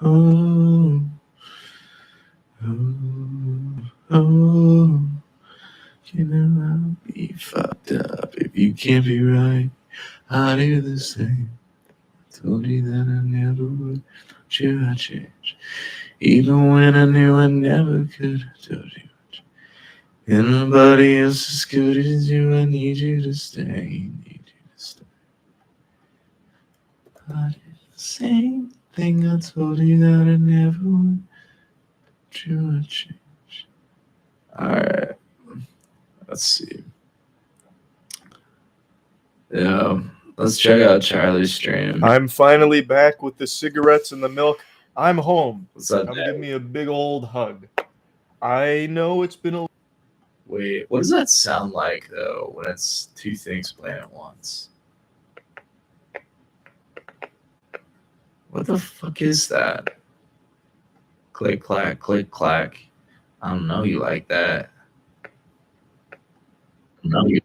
Oh, oh, oh. You know I'll be fucked up if you can't be right. I'll do the same. Told you that I never would. Sure, I changed. Even when I knew I never could. I told you. And nobody else as good as you. I need you to stay. Need you to stay. I did the same thing. I told you that I never would. Sure, I changed. Alright, let's see. Yeah, let's check out Charlie's stream. I'm finally back with the cigarettes and the milk. I'm home. What's up, Come Dad? give me a big old hug. I know it's been a... Wait, what does that sound like, though, when it's two things playing at once? What the fuck is that? Click, clack, click, clack. I don't know you like that. No, you.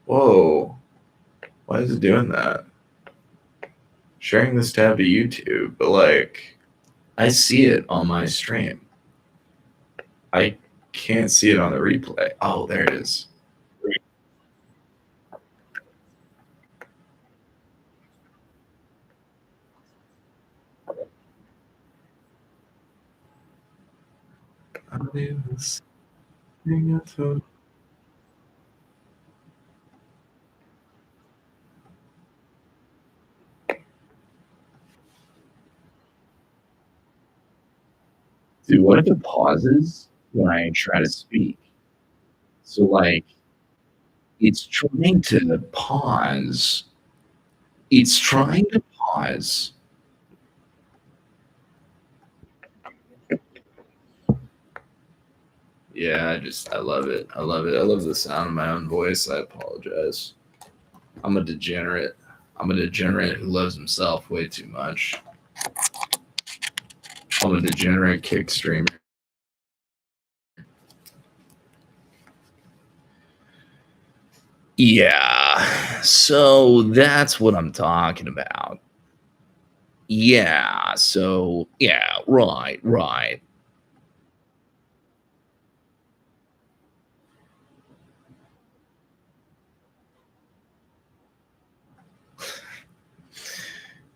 Whoa. Why is it doing that? Sharing this tab to YouTube, but like, I see it on my stream. I can't see it on the replay. Oh, there it is. Dude, what if it pauses when I try to speak? So, like, it's trying to pause. It's trying to pause. Yeah, I love it. I love it. I love the sound of my own voice. I apologize. I'm a degenerate. I'm a degenerate who loves himself way too much. I'm a degenerate kick streamer. Yeah, so that's what I'm talking about. Yeah, so, yeah, right.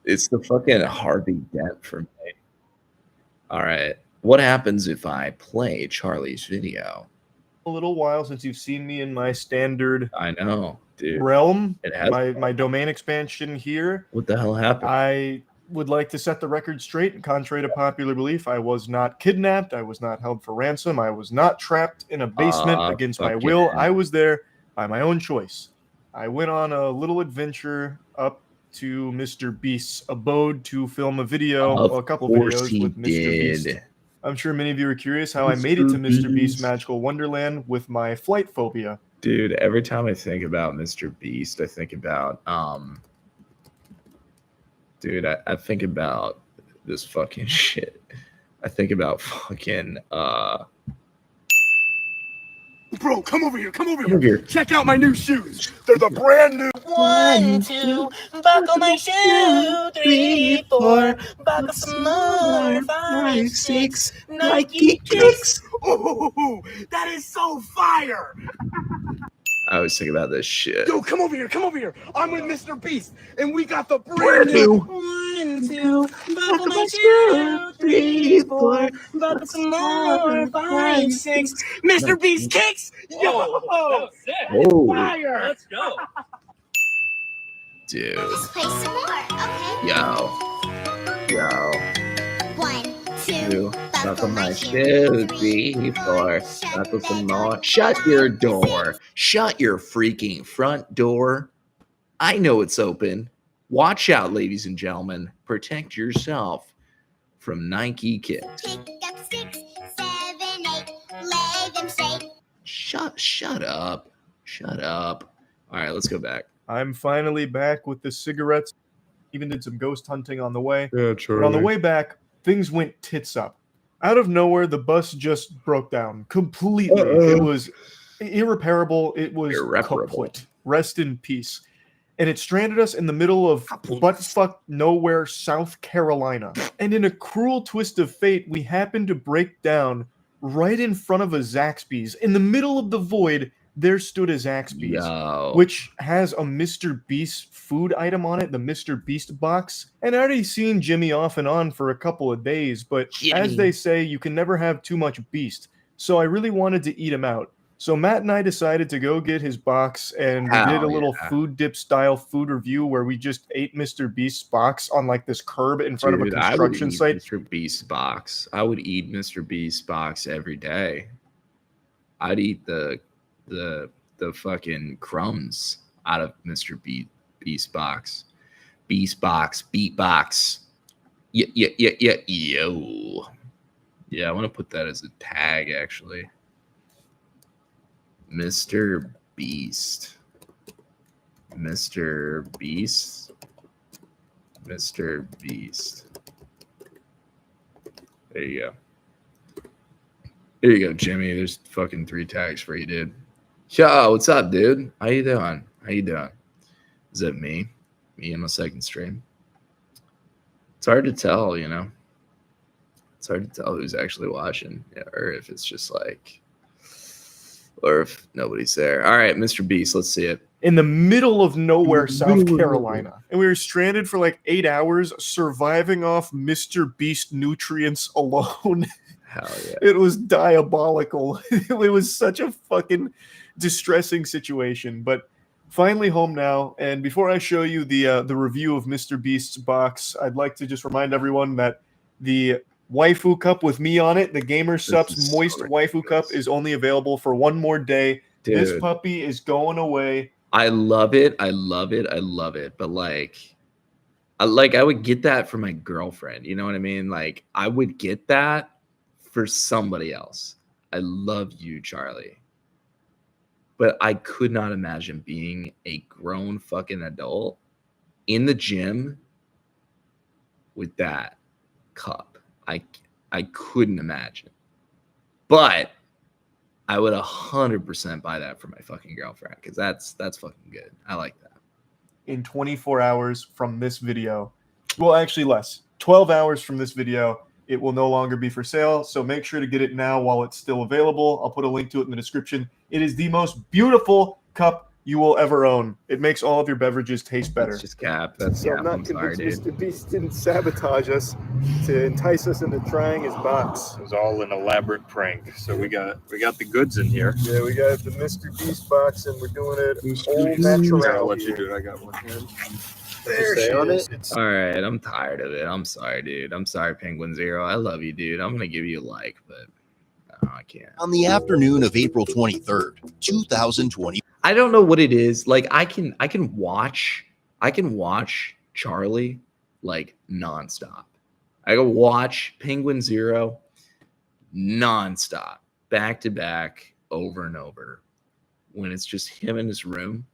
It's the fucking Harvey Dent for me. All right. What happens if I play Charlie's video? A little while since you've seen me in my standard I know, dude. realm. It has. My domain expansion here. What the hell happened? I would like to set the record straight. Contrary to popular belief, I was not kidnapped. I was not held for ransom. I was not trapped in a basement against my will. I was there by my own choice. I went on a little adventure up to Mr. Beast's abode to film a video, a couple videos with Mr. Beast. I'm sure many of you are curious how I made it to Mr. Beast's magical wonderland with my flight phobia. Dude, every time I think about Mr. Beast, I think about dude, I think about this fucking shit. I think about fucking Bro, come over here. Check out my new shoes. They're the brand new 1, 2, buckle my shoe. 3, 4, buckle some more. 5, 6, Nike kicks. Ooh, that is so fire. I always think about this shit. Yo, come over here. I'm with Mr. Beast, and we got the brand new 1, 2, buckle my shoe. 3, 4, buckle some more, 5, 6. Mr. Beast kicks! Yo! Oh, Fire! Let's go! dude. Let's play some more, okay? Yo. 1, 2, You buckle my shoe. shoe. 3, 4, buckle some more. Shut your door. Shut your freaking front door. I know it's open. Watch out, ladies and gentlemen. Protect yourself from Nike kicks. Pick up 6, 7, 8, lay them straight. Shut up. Shut up. All right, let's go back. I'm finally back with the cigarettes. Even did some ghost hunting on the way. Yeah, But on the way back, things went tits up. Out of nowhere, the bus just broke down completely. It was irreparable. It was kaput. Rest in peace. And it stranded us in the middle of butt-fuck nowhere, South Carolina. And in a cruel twist of fate, we happened to break down right in front of a Zaxby's. In the middle of the void, there stood a Zaxby's, which has a Mr. Beast food item on it, the Mr. Beast box. And I already seen Jimmy off and on for a couple of days, but as they say, you can never have too much Beast. So I really wanted to eat him out. So Matt and I decided to go get his box, and we did a little food dip style food review where we just ate Mr. Beast's box on like this curb in front of a construction site. Mr. Beast box. I would eat Mr. Beast box every day. I'd eat the fucking crumbs out of Mr. Beast box. Beast box, beatbox. Yo. Yeah, I want to put that as a tag actually. Mr. Beast. Mr. Beast. Mr. Beast. There you go. There you go, Jimmy. There's fucking 3 tags for you, dude. Yo, what's up, dude? How you doing? Is that me? Me in my second stream? It's hard to tell, you know? It's hard to tell who's actually watching, or if it's just like... or if nobody's there. All right, Mr. Beast, let's see it. In the middle of nowhere, South Carolina. And we were stranded for like 8 hours, surviving off Mr. Beast nutrients alone. Hell yeah. It was diabolical. It was such a fucking distressing situation. But finally home now. And before I show you the review of Mr. Beast's box, I'd like to just remind everyone that the waifu cup with me on it, the Gamer Supps Moist Waifu Cup, is only available for 1 more day. Dude, this puppy is going away. I love it. But I would get that for my girlfriend. You know what I mean? Like, I would get that for somebody else. I love you, Charlie. But I could not imagine being a grown fucking adult in the gym with that cup. I couldn't imagine. But I would 100% buy that for my fucking girlfriend because that's fucking good. I like that. In 24 hours from this video, well, actually less, 12 hours from this video, it will no longer be for sale. So make sure to get it now while it's still available. I'll put a link to it in the description. It is the most beautiful cup you will ever own. It makes all of your beverages taste better. That's just cap. That's so cap. I'm not convinced Mr. Beast didn't sabotage us to entice us into trying his box. It was all an elaborate prank. So we got the goods in here. Yeah, we got the Mr. Beast box, and we're doing it all natural. I'll let you do it. I got one here. There she on is. it. All right, I'm tired of it. I'm sorry, dude. I'm sorry, Penguin Zero. I love you, dude. I'm gonna give you a like, but no, I can't. On the afternoon of April 23rd, 2020. I don't know what it is. Like I can watch Charlie like nonstop. I can watch Penguin Zero nonstop, back to back, over and over when it's just him in his room.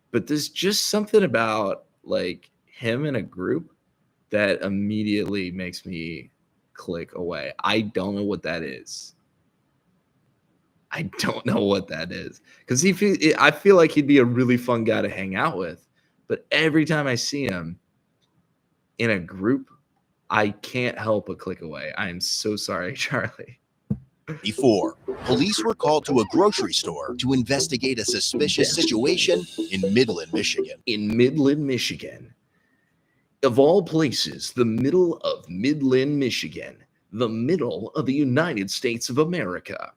But there's just something about like him in a group that immediately makes me click away. I don't know what that is. I don't know what that is because I feel like he'd be a really fun guy to hang out with. But every time I see him in a group, I can't help but click away. I am so sorry, Charlie. Before, police were called to a grocery store to investigate a suspicious situation in Midland, Michigan. In Midland, Michigan. Of all places, the middle of Midland, Michigan. the middle of the United States of America.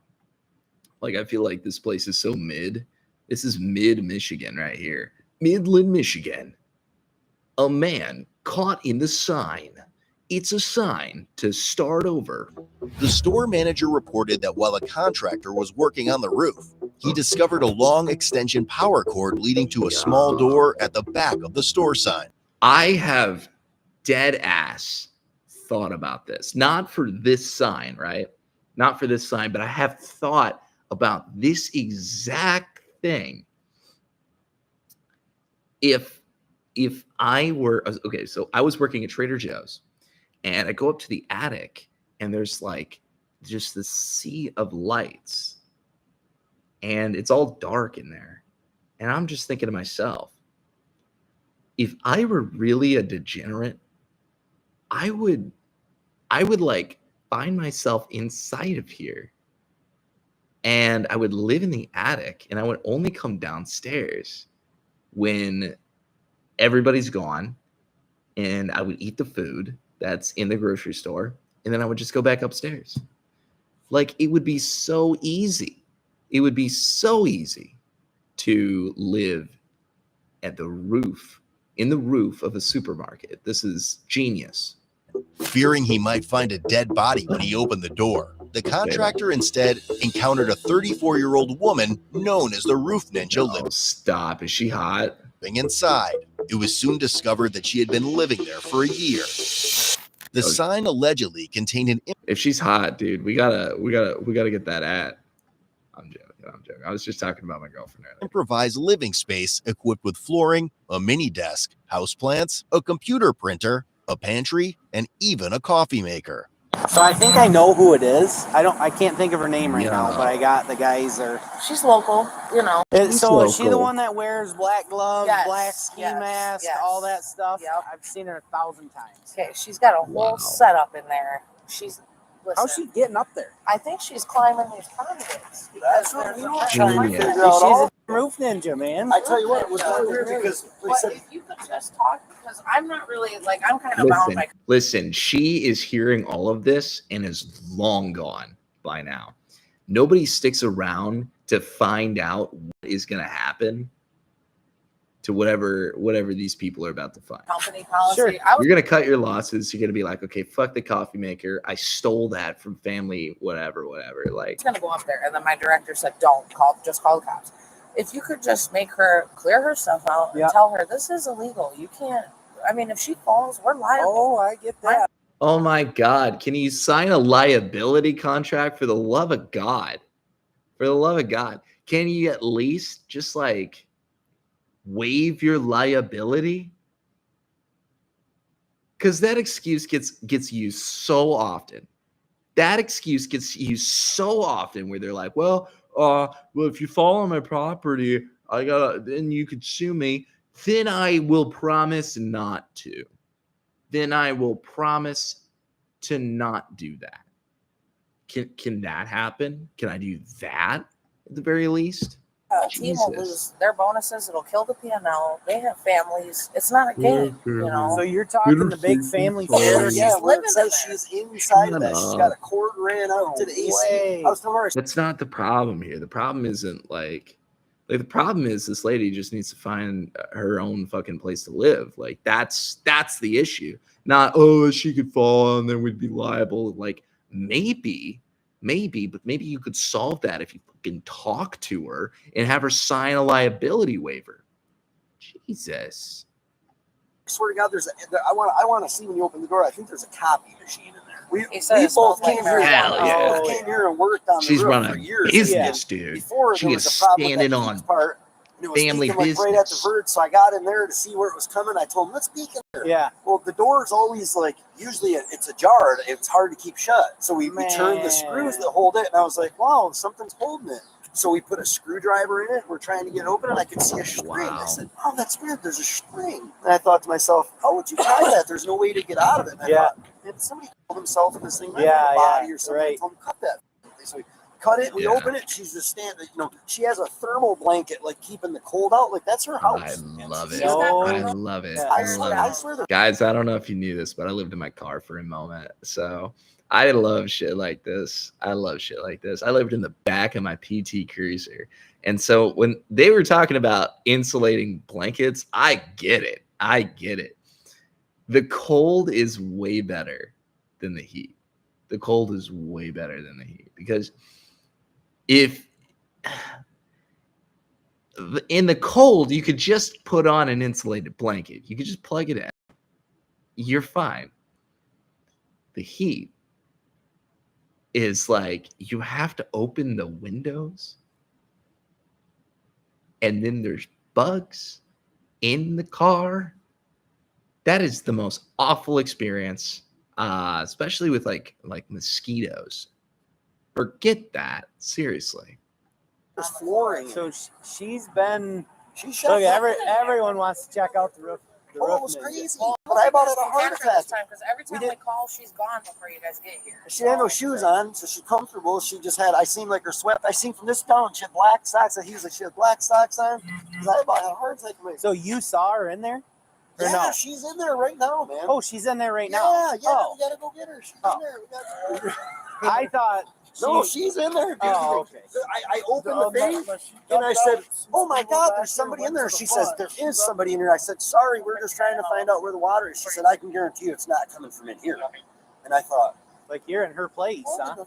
Like, I feel like this place is so mid. This is mid Michigan right here. Midland, Michigan. A man caught in the sign. It's a sign to start over. The store manager reported that while a contractor was working on the roof, he discovered a long extension power cord leading to a small door at the back of the store sign. I have dead ass thought about this. Not for this sign, right? Not for this sign, but I have thought about this exact thing. If I were, okay, so I was working at Trader Joe's, and I go up to the attic, and there's like just this sea of lights, and it's all dark in there. And I'm just thinking to myself, if I were really a degenerate, I would like find myself inside of here, and I would live in the attic, and I would only come downstairs when everybody's gone, and I would eat the food that's in the grocery store, and then I would just go back upstairs. Like, it would be so easy. It would be so easy to live at the roof, in the roof of a supermarket. This is genius. Fearing he might find a dead body when he opened the door, the contractor instead encountered a 34-year-old woman known as the Roof Ninja Oh, stop. Is she hot? living inside. It was soon discovered that she had been living there for a year. The sign allegedly contained an If she's hot, dude, we gotta get that at. I'm joking. I was just talking about my girlfriend earlier. improvised living space equipped with flooring, a mini desk, houseplants, a computer printer, a pantry, and even a coffee maker. So I think I know who it is. I can't think of her name right now, but I got the guys there. She's local, you know. So is she the one that wears black gloves, Yes, black ski mask, all that stuff? Yep. I've seen her 1,000 times. Okay, she's got a whole setup in there. She's listen, How's she getting up there? I think she's climbing these conduits because there's Genius. She's a roof ninja, man. I tell you what, it was really weird because But if you could just talk, because I'm not really like I'm kind of bound by. Listen, she is hearing all of this and is long gone by now. Nobody sticks around to find out what is going to happen to whatever these people are about to find. Company policy. Sure. You're going to cut your losses. You're going to be like, okay, fuck the coffee maker. I stole that from family, whatever. Like, It's gonna go up there, and then my director said, "Don't call. Just call the cops." If you could just make her clear her stuff out and tell her this is illegal. You can't. I mean, if she falls, we're liable. Oh, I get that. oh my God, can you sign a liability contract for the love of God? For the love of God, can you at least just like waive your liability? Because that excuse gets used so often. That excuse gets used so often where they're like, well, if you fall on my property, then you could sue me. Then I will promise not to. Then I will promise to not do that. Can that happen? Can I do that at the very least? Team will lose their bonuses. It'll kill the P&L. They have families. It's not a game, you know. So you're talking the big family fair? yeah, She's where living it says in there. she's inside of that. Shut She's up. got a cord ran out to the AC. way. I was telling her, That's not the problem here. The problem isn't like the problem is this lady just needs to find her own fucking place to live. Like that's the issue. Not, oh, she could fall and then we'd be liable. Like maybe, but maybe you could solve that if you can talk to her and have her sign a liability waiver. Jesus. I swear to God, I want to see when you open the door. I think there's a copy machine in there. We said it both smells like came here. Hell yeah. Came here and worked on the She's roof running for a years. business, dude. Before She there is was a problem with standing that on heat part, and it was family peaking, like, right at the business. verge. So I got in there to see where it was coming. I told him, let's peek in there. Yeah. Well, the door is always like, usually it's ajar. It's hard to keep shut. So we turned the screws that hold it, and I was like, wow, something's holding it. So we put a screwdriver in it. We're trying to get it open, and I could see a string. Wow. I said, oh, that's weird. There's a string. And I thought to myself, how would you try that? There's no way to get out of it. And I thought, man, somebody killed himself in this thing. Might have a body or something. I told him, cut that. So we cut it. We open it. She's just standing. You know, she has a thermal blanket, like keeping the cold out. Like that's her house. I love it. Oh, I love it. yeah. I I love it. swear. Guys, I don't know if you knew this, but I lived in my car for a moment. So I love shit like this. I lived in the back of my PT Cruiser. And so when they were talking about insulating blankets, I get it. The cold is way better than the heat. Because if in the cold, you could just put on an insulated blanket. You could just plug it in. You're fine. The heat is like you have to open the windows, and then there's bugs in the car. That is the most awful experience, especially with like mosquitoes. Forget that, seriously. There's flooring. So she's been. She So everyone wants to check out the roof. It was crazy. But I about had a heart attack. Because every time we call, she's gone before you guys get here. She had no shoes on, so she's comfortable. She just had, I seen like her sweat. I seen from this down, she had black socks. He was like, she had black socks on. Because I about had a heart attack. So you saw her in there? Or Yeah, no? she's in there right now, man. Oh, she's in there right now? Yeah, we gotta go get her. She's in there. We gotta... I thought... No, she's in there. Dude. Oh, okay. I opened the thing, and I said, oh my God, there's somebody in there. She says, there is somebody in here. I said, sorry, we're just trying to find out where the water is. She said, I can guarantee you it's not coming from in here. And I thought, like, you're in her place, huh?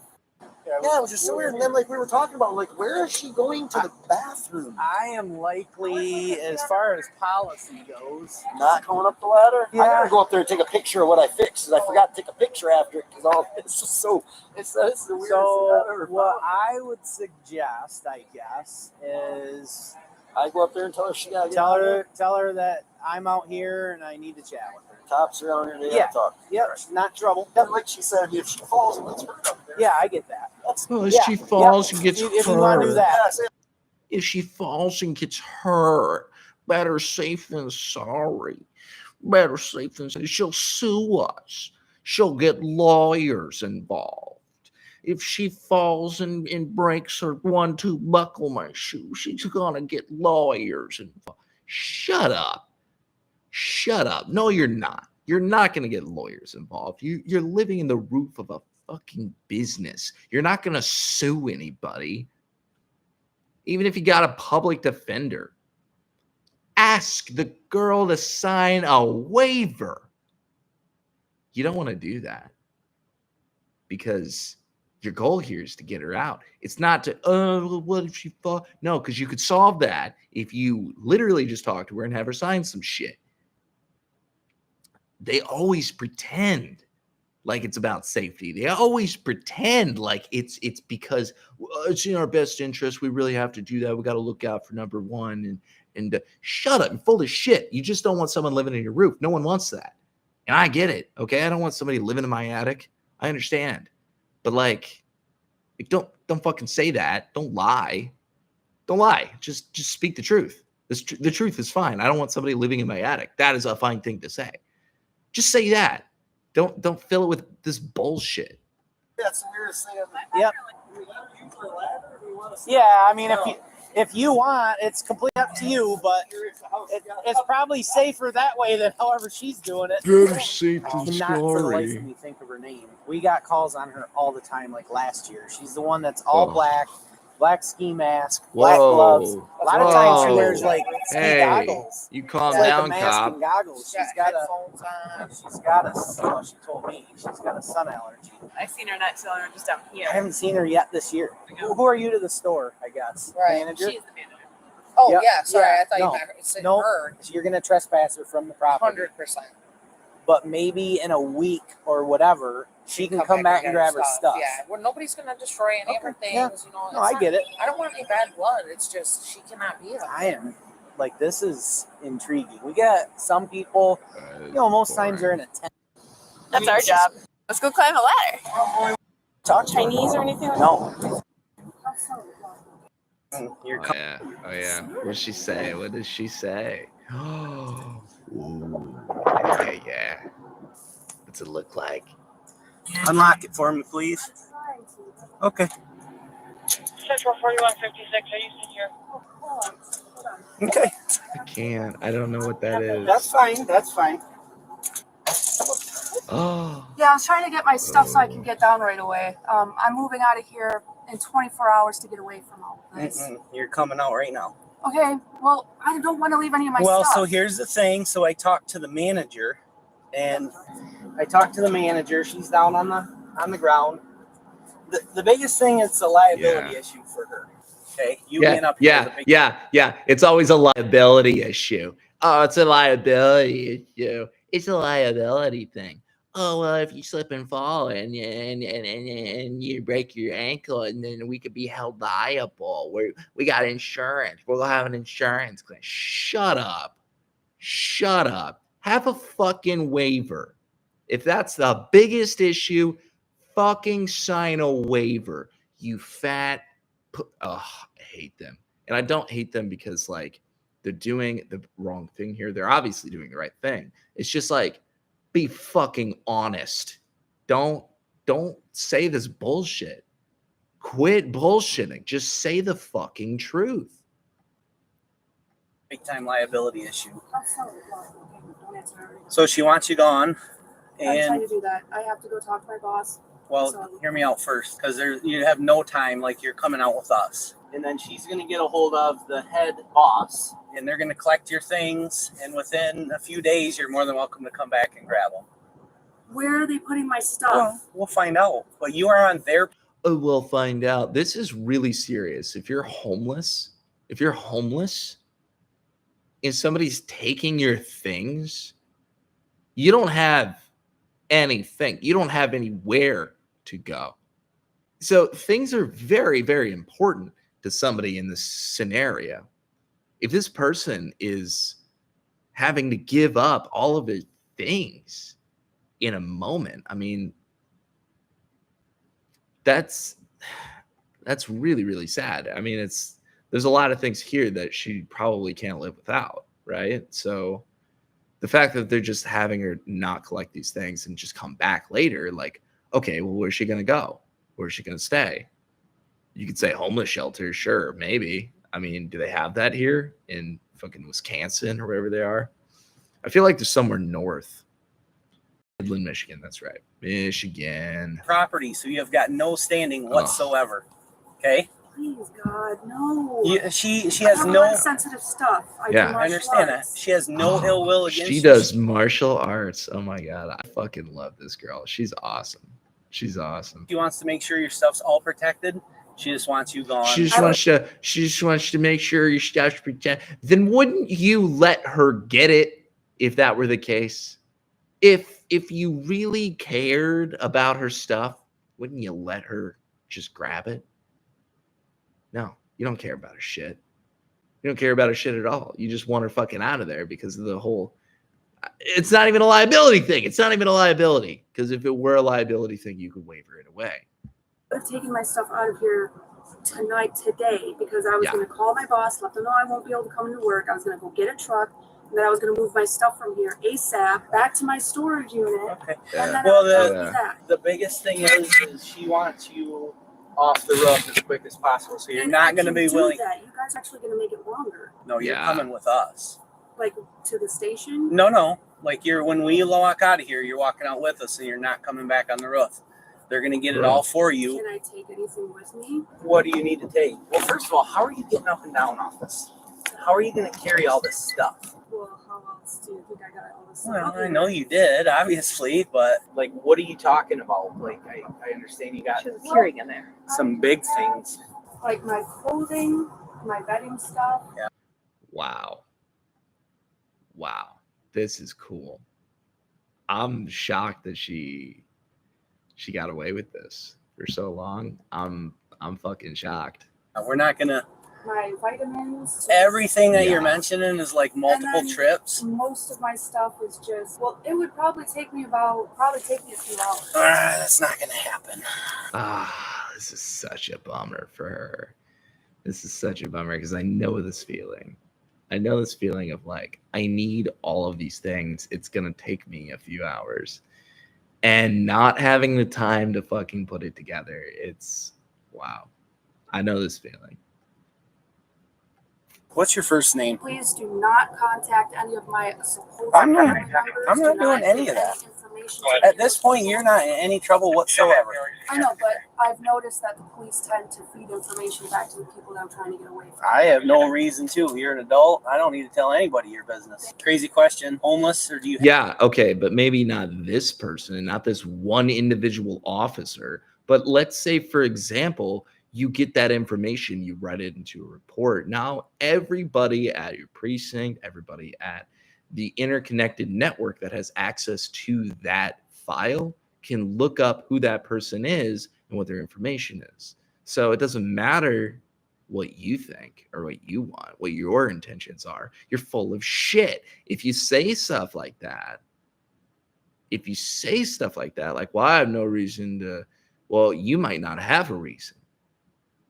Yeah, it was just so weird. And then, like, we were talking about, like, where is she going to the bathroom? I am likely, as far as policy goes, not going up the ladder. Yeah. I gotta go up there and take a picture of what I fixed. Because I forgot to take a picture after it. Because all it's just so it's the weirdest thing I've ever what found. I would suggest, I guess, is I go up there and tell her she got to tell her that I'm out here and I need to chat with her. Cops around here. They Yeah. talk. Yep, she's not in trouble. Yeah, like she said, if she falls, let's hurt up there. Yeah, I get that. Well, if she falls and gets if you want to do hurt. that. If she falls and gets hurt, better safe than sorry. Better safe than sorry. She'll sue us. She'll get lawyers involved. If she falls and breaks her 1-2 buckle my shoe, she's gonna get lawyers involved. Shut up. No, you're not. You're not gonna get lawyers involved. You're living in the roof of a fucking business. You're not gonna sue anybody. Even if you got a public defender, ask the girl to sign a waiver. You don't want to do that because your goal here is to get her out. It's not to, what if she fall? No, because you could solve that if you literally just talk to her and have her sign some shit. They always pretend like it's about safety. They always pretend like it's because it's in our best interest. We really have to do that. We got to look out for number one. And shut up. You're full of shit. You just don't want someone living in your roof. No one wants that. And I get it. Okay, I don't want somebody living in my attic. I understand. But like don't fucking say that. Don't lie. Don't lie. Just speak the truth. The truth is fine. I don't want somebody living in my attic. That is a fine thing to say. Just say that. Don't fill it with this bullshit. That's the weirdest thing. Yep. Yeah, I mean, if you want, it's completely up to you, but it's probably safer that way than however she's doing it. Better safe than Not for the life sorry. of me think of her name. We got calls on her all the time, like last year. She's the one that's all black ski mask, black gloves. A lot of times she wears like ski goggles. You calm It's like down, a mask cop. and goggles. She's got a she told me she's got a sun allergy. I've seen her not chilling just down here. I haven't seen her yet this year. Who are you to the store, I guess? Right. Manager? She's the manager. Oh, Yep. yeah, sorry. I thought No. you meant her. No, Her. you're going to trespass her from the property. 100%. But maybe in a week or whatever, she can come back and grab her stuff. Yeah, well, nobody's going to destroy any of her things. Yeah. You know, No, I get it. I don't want any bad blood. It's just she cannot be there. I am. Like, this is intriguing. We got some people, most times they're in a tent. That's our job. Let's go climb a ladder. Talk Chinese or anything like No. You're Oh yeah. What does she say? Oh, yeah. What's it look like? Unlock it for me, please. Okay. Central 4156, are you still here? Okay. I can't. I don't know what that is. That's fine. Oh. Yeah, I was trying to get my stuff so I can get down right away. I'm moving out of here in 24 hours to get away from all of this. You're coming out right now. Okay, well, I don't want to leave any of my stuff. Well, so here's the thing. So I talked to the manager, and she's down on the ground. The biggest thing is the liability issue for her. Okay, being up here. Yeah. It's always a liability issue. Oh, it's a liability issue. It's a liability thing. Oh well, if you slip and fall and you break your ankle, and then we could be held liable. We got insurance. We'll have an insurance claim. Shut up. Shut up. Have a fucking waiver. If that's the biggest issue, fucking sign a waiver. You fat. I hate them. And I don't hate them because like they're doing the wrong thing here. They're obviously doing the right thing. It's just like, be fucking honest. Don't say this bullshit. Quit bullshitting. Just say the fucking truth. Big time liability issue. So she wants you gone. I'm trying to do that. I have to go talk to my boss. Well, hear me out first, because you have no time. Like, you're coming out with us, and then she's going to get a hold of the head boss, and they're going to collect your things. And within a few days, you're more than welcome to come back and grab them. Where are they putting my stuff? Well, we'll find out. But you are on their. Oh, we'll find out. This is really serious. If you're homeless, and somebody's taking your things, you don't have anything. You don't have anywhere to go. So things are very, very important to somebody in this scenario. If this person is having to give up all of his things in a moment, I mean, that's really, really sad. I mean, there's a lot of things here that she probably can't live without, right? So the fact that they're just having her not collect these things and just come back later, like, okay, well, where's she going to go? Where's she going to stay? You could say homeless shelter. Sure, maybe. I mean, do they have that here in fucking Wisconsin or wherever they are? I feel like there's somewhere north. Midland, Michigan. That's right. Michigan. Property, so you have got no standing whatsoever. Okay? Please, God, no. She has a lot of sensitive stuff. I understand that. She has no ill will against you. She does martial arts. Oh my God. I fucking love this girl. She's awesome. She's awesome. She wants to make sure your stuff's all protected. She just wants you gone. She just wants to make sure your stuff's protected. Then wouldn't you let her get it if that were the case? If you really cared about her stuff, wouldn't you let her just grab it? No, you don't care about her shit. You don't care about her shit at all. You just want her fucking out of there because of the whole. It's not even a liability thing. It's not even a liability, because if it were a liability thing, you could waiver it away. I'm taking my stuff out of here today, because I was going to call my boss, let them know I won't be able to come into work. I was going to go get a truck, and then I was going to move my stuff from here ASAP back to my storage unit. Okay. And then the biggest thing is she wants you off the roof as quick as possible. So you're not going to be willing. That. You guys are actually going to make it longer. No, you're coming with us. Like to the station? No. Like when we walk out of here, you're walking out with us, and you're not coming back on the roof. They're going to get it all for you. Can I take anything with me? What do you need to take? Well, first of all, how are you getting up and down off this? How are you going to carry all this stuff? Well, how else do you think I got all this stuff? Well, I know you did, obviously, but like, what are you talking about? Like, I understand you got carrying in there some big things. Like my clothing, my bedding stuff. Yeah. Wow. This is cool. I'm shocked that she got away with this for so long. I'm fucking shocked. We're not gonna. My vitamins. Everything that you're mentioning is like multiple trips. Most of my stuff is just. Well, it would probably take me a few hours. That's not gonna happen. This is such a bummer for her. This is such a bummer because I know this feeling. I know this feeling of like, I need all of these things. It's gonna take me a few hours. And not having the time to fucking put it together. It's wow. I know this feeling. What's your first name? Please do not contact any of my supposed I'm not family members. I'm not Do doing any give of that. information to At this point, you're not in any trouble whatsoever. I know, but I've noticed that the police tend to feed information back to the people that I'm trying to get away from. I have no reason to. You're an adult. I don't need to tell anybody your business. Crazy question. Homeless, or do you? Yeah, okay, but maybe not this person, not this one individual officer. But let's say, for example, you get that information, you write it into a report. Now, everybody at your precinct, everybody at the interconnected network that has access to that file can look up who that person is and what their information is. So it doesn't matter what you think or what you want, what your intentions are. You're full of shit. If you say stuff like that, like, well, I have no reason to, well, you might not have a reason,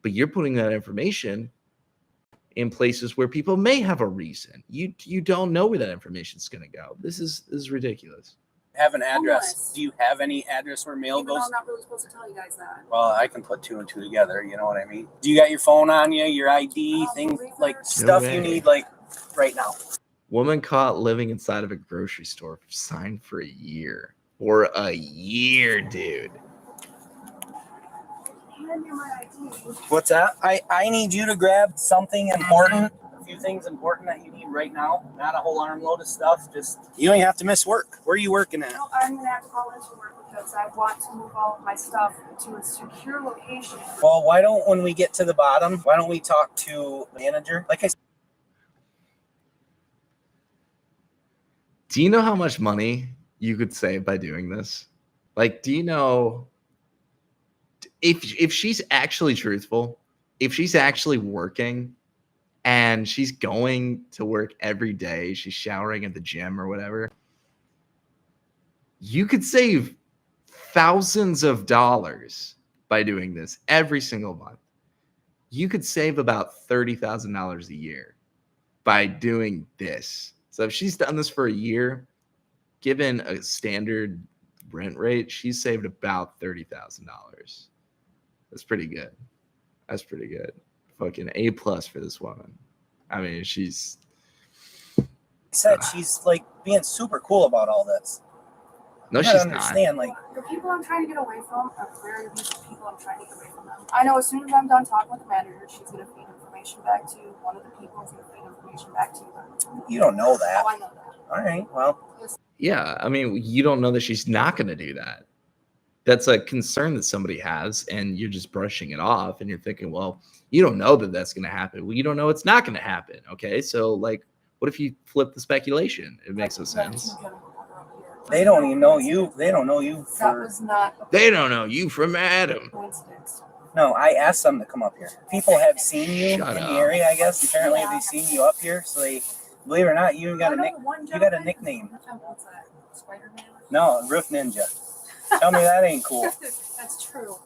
but you're putting that information in places where people may have a reason. You don't know where that information is going to go. This is ridiculous. Have an address. Do you have any address where mail goes? I'm not really supposed to tell you guys that. Well, I can put 2 and 2 together. You know what I mean? Do you got your phone on you, your ID, things like stuff you need like right now? Woman caught living inside of a grocery store, signed for a year. For a year, dude. Hand me my ID. What's that? I need you to grab something important. A few things important that you need right now. Not a whole armload of stuff. Just, you don't even have to miss work. Where are you working at? No, I'm gonna have to call into work because I want to move all of my stuff to a secure location. Well, why don't, when we get to the bottom, why don't we talk to the manager? Like I said. Do you know how much money you could save by doing this? Like, do you know if she's actually truthful, if she's actually working and she's going to work every day, she's showering at the gym or whatever, you could save thousands of dollars by doing this every single month. You could save about $30,000 a year by doing this. So if she's done this for a year, given a standard rent rate, she's saved about $30,000. That's pretty good. That's pretty good. Fucking A+ for this woman. I mean, she's said she's like being super cool about all this. No, you she's understand, not. Like, the people I'm trying to get away from are very abusive people. I'm trying to get away from them. I know as soon as I'm done talking with the manager, she's going to feed information back to one of the people. Is going to feed information back to them. You don't know that. Oh, I know that. All right, well. Yeah, I mean, you don't know that she's not going to do that. That's a concern that somebody has, and you're just brushing it off, and you're thinking, well, you don't know that that's going to happen. Well, you don't know it's not going to happen, okay? So, like, what if you flip the speculation? It makes no sense. They don't even know you. They don't know you. They don't know you from Adam. No, I asked them to come up here. People have seen you in the area, I guess. Apparently, they've seen you up here, so they, believe it or not, you got a nickname. No, Roof Ninja. Tell me that ain't cool. That's true.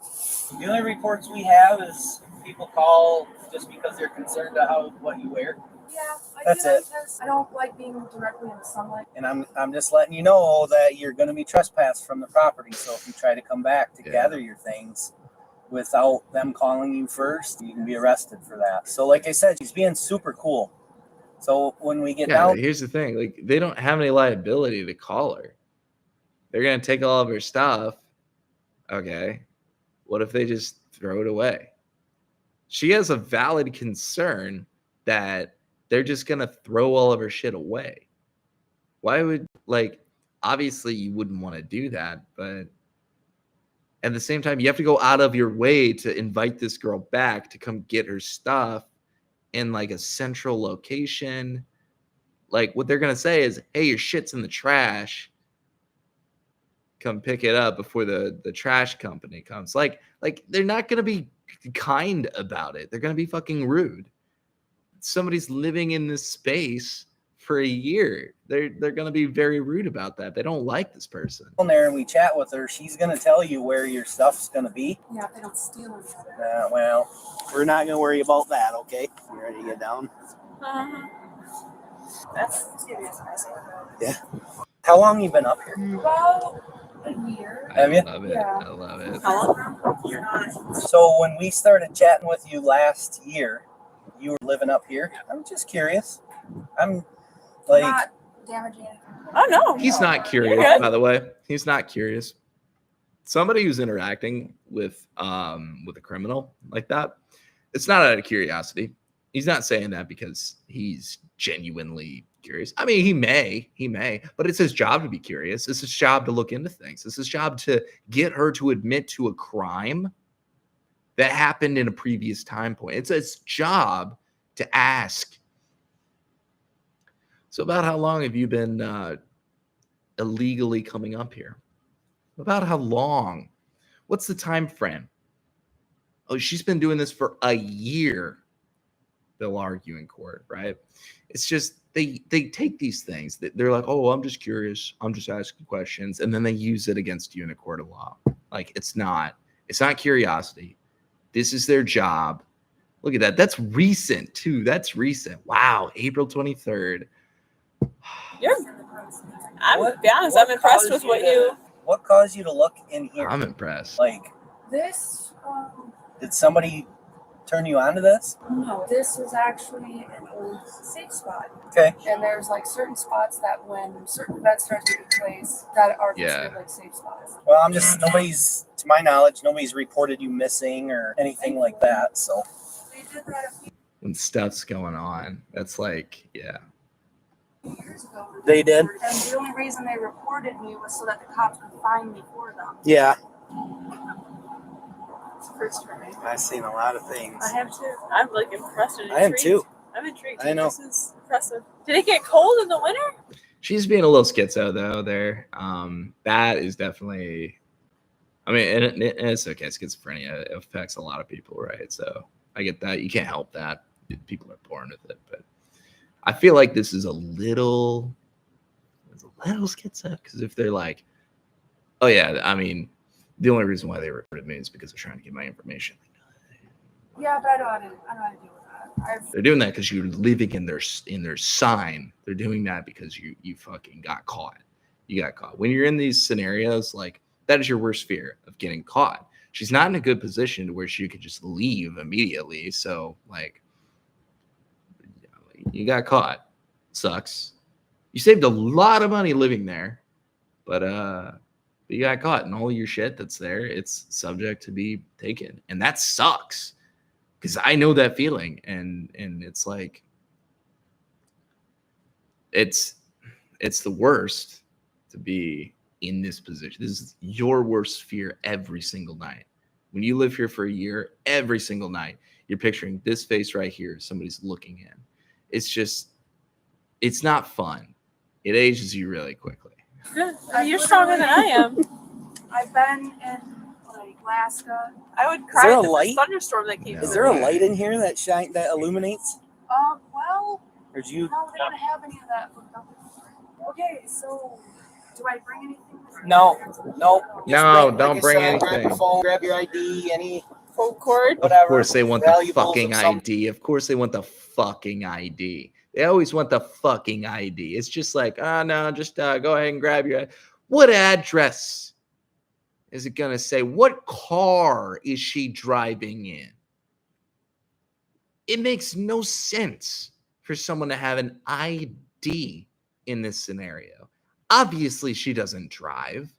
The only reports we have is people call just because they're concerned about what you wear. Yeah, that's it. I don't like being directly in the sunlight. And I'm just letting you know that you're going to be trespassed from the property. So if you try to come back to gather your things without them calling you first, you can be arrested for that. So like I said, she's being super cool. So when we get down, here's the thing: like, they don't have any liability to call her. They're gonna take all of her stuff. Okay, what if they just throw it away? She has a valid concern that they're just gonna throw all of her shit away. Why would, like, obviously you wouldn't want to do that, but at the same time, you have to go out of your way to invite this girl back to come get her stuff in like a central location. Like, what they're gonna say is, hey, your shit's in the trash. Come pick it up before the trash company comes. Like they're not gonna be kind about it. They're gonna be fucking rude. Somebody's living in this space for a year. They're gonna be very rude about that. They don't like this person. There and we chat with her, she's gonna tell you where your stuff's gonna be. Yeah, if they don't steal it. Well, we're not gonna worry about that, okay? You ready to get down? That's yeah. How long you been up here? about a year. Have you? I love it. Yeah. I love it. How long? So when we started chatting with you last year, you were living up here. I'm just curious. I'm like, Not damaging anything. Oh no, He's not curious, by the way. He's not curious. Somebody who's interacting with a criminal like that, it's not out of curiosity. He's not saying that because he's genuinely curious. I mean, he may, but it's his job to be curious. It's his job to look into things. It's his job to get her to admit to a crime that happened in a previous time point. It's his job to ask. So about how long have you been illegally coming up here? About how long? What's the time frame? Oh, she's been doing this for a year. They'll argue in court, right? It's just they take these things. They're like, oh, I'm just curious. I'm just asking questions. And then they use it against you in a court of law. Like, it's not curiosity. This is their job. Look at that. That's recent, too. That's recent. Wow. April 23rd. I'm be honest, I'm impressed with what you. What caused you to look in here? I'm impressed. Like, This, did somebody turn you on to this? no, this is actually an old safe spot. Okay. And there's like certain spots that when certain events start to take place that are considered like safe spots. Well, to my knowledge, nobody's reported you missing or anything like that. So They did that a few When stuff's going on, that's like, yeah. years ago. They did? And the only reason they reported me was so that the cops could find me for them. yeah, It's first for me. I've seen a lot of things. I have too. I'm like impressed and I am intrigued. too. I'm intrigued. I know. This is impressive. Did it get cold in the winter? She's being a little schizo though there. That is definitely, I mean, and it's okay. Schizophrenia affects a lot of people, right? So I get that. You can't help that. People are born with it, but I feel like this is a little schizo, because if they're like, oh yeah, I mean, the only reason why they reported me is because they're trying to get my information. Yeah, but I know how to deal with that. They're doing that because you're living in their sign. They're doing that because you fucking got caught. You got caught. When you're in these scenarios, like, that is your worst fear, of getting caught. She's not in a good position to where she could just leave immediately. So, like, you got caught. Sucks. You saved a lot of money living there, but you got caught, and all your shit that's there, it's subject to be taken, and that sucks. Because I know that feeling, and it's like, it's the worst to be in this position. This is your worst fear every single night. When you live here for a year, every single night, you're picturing this face right here, somebody's looking in. It's just, it's not fun. It ages you really quickly. Good. I mean, you're stronger than I am. I've been in like Alaska. I would cry there at a the light? first thunderstorm that came. Is there a light in here that illuminates? Well, Or do you? no, they don't have any of that hooked up. Okay, so do I bring anything? No. No, don't bring Grab anything. your phone, grab your ID, any phone cord. whatever. Of course they want the valuables fucking of some- ID. Of course they want the fucking ID. They always want the fucking ID. It's just like, no, just go ahead and grab your. What address is it going to say? What car is she driving in? It makes no sense for someone to have an ID in this scenario. Obviously, she doesn't drive.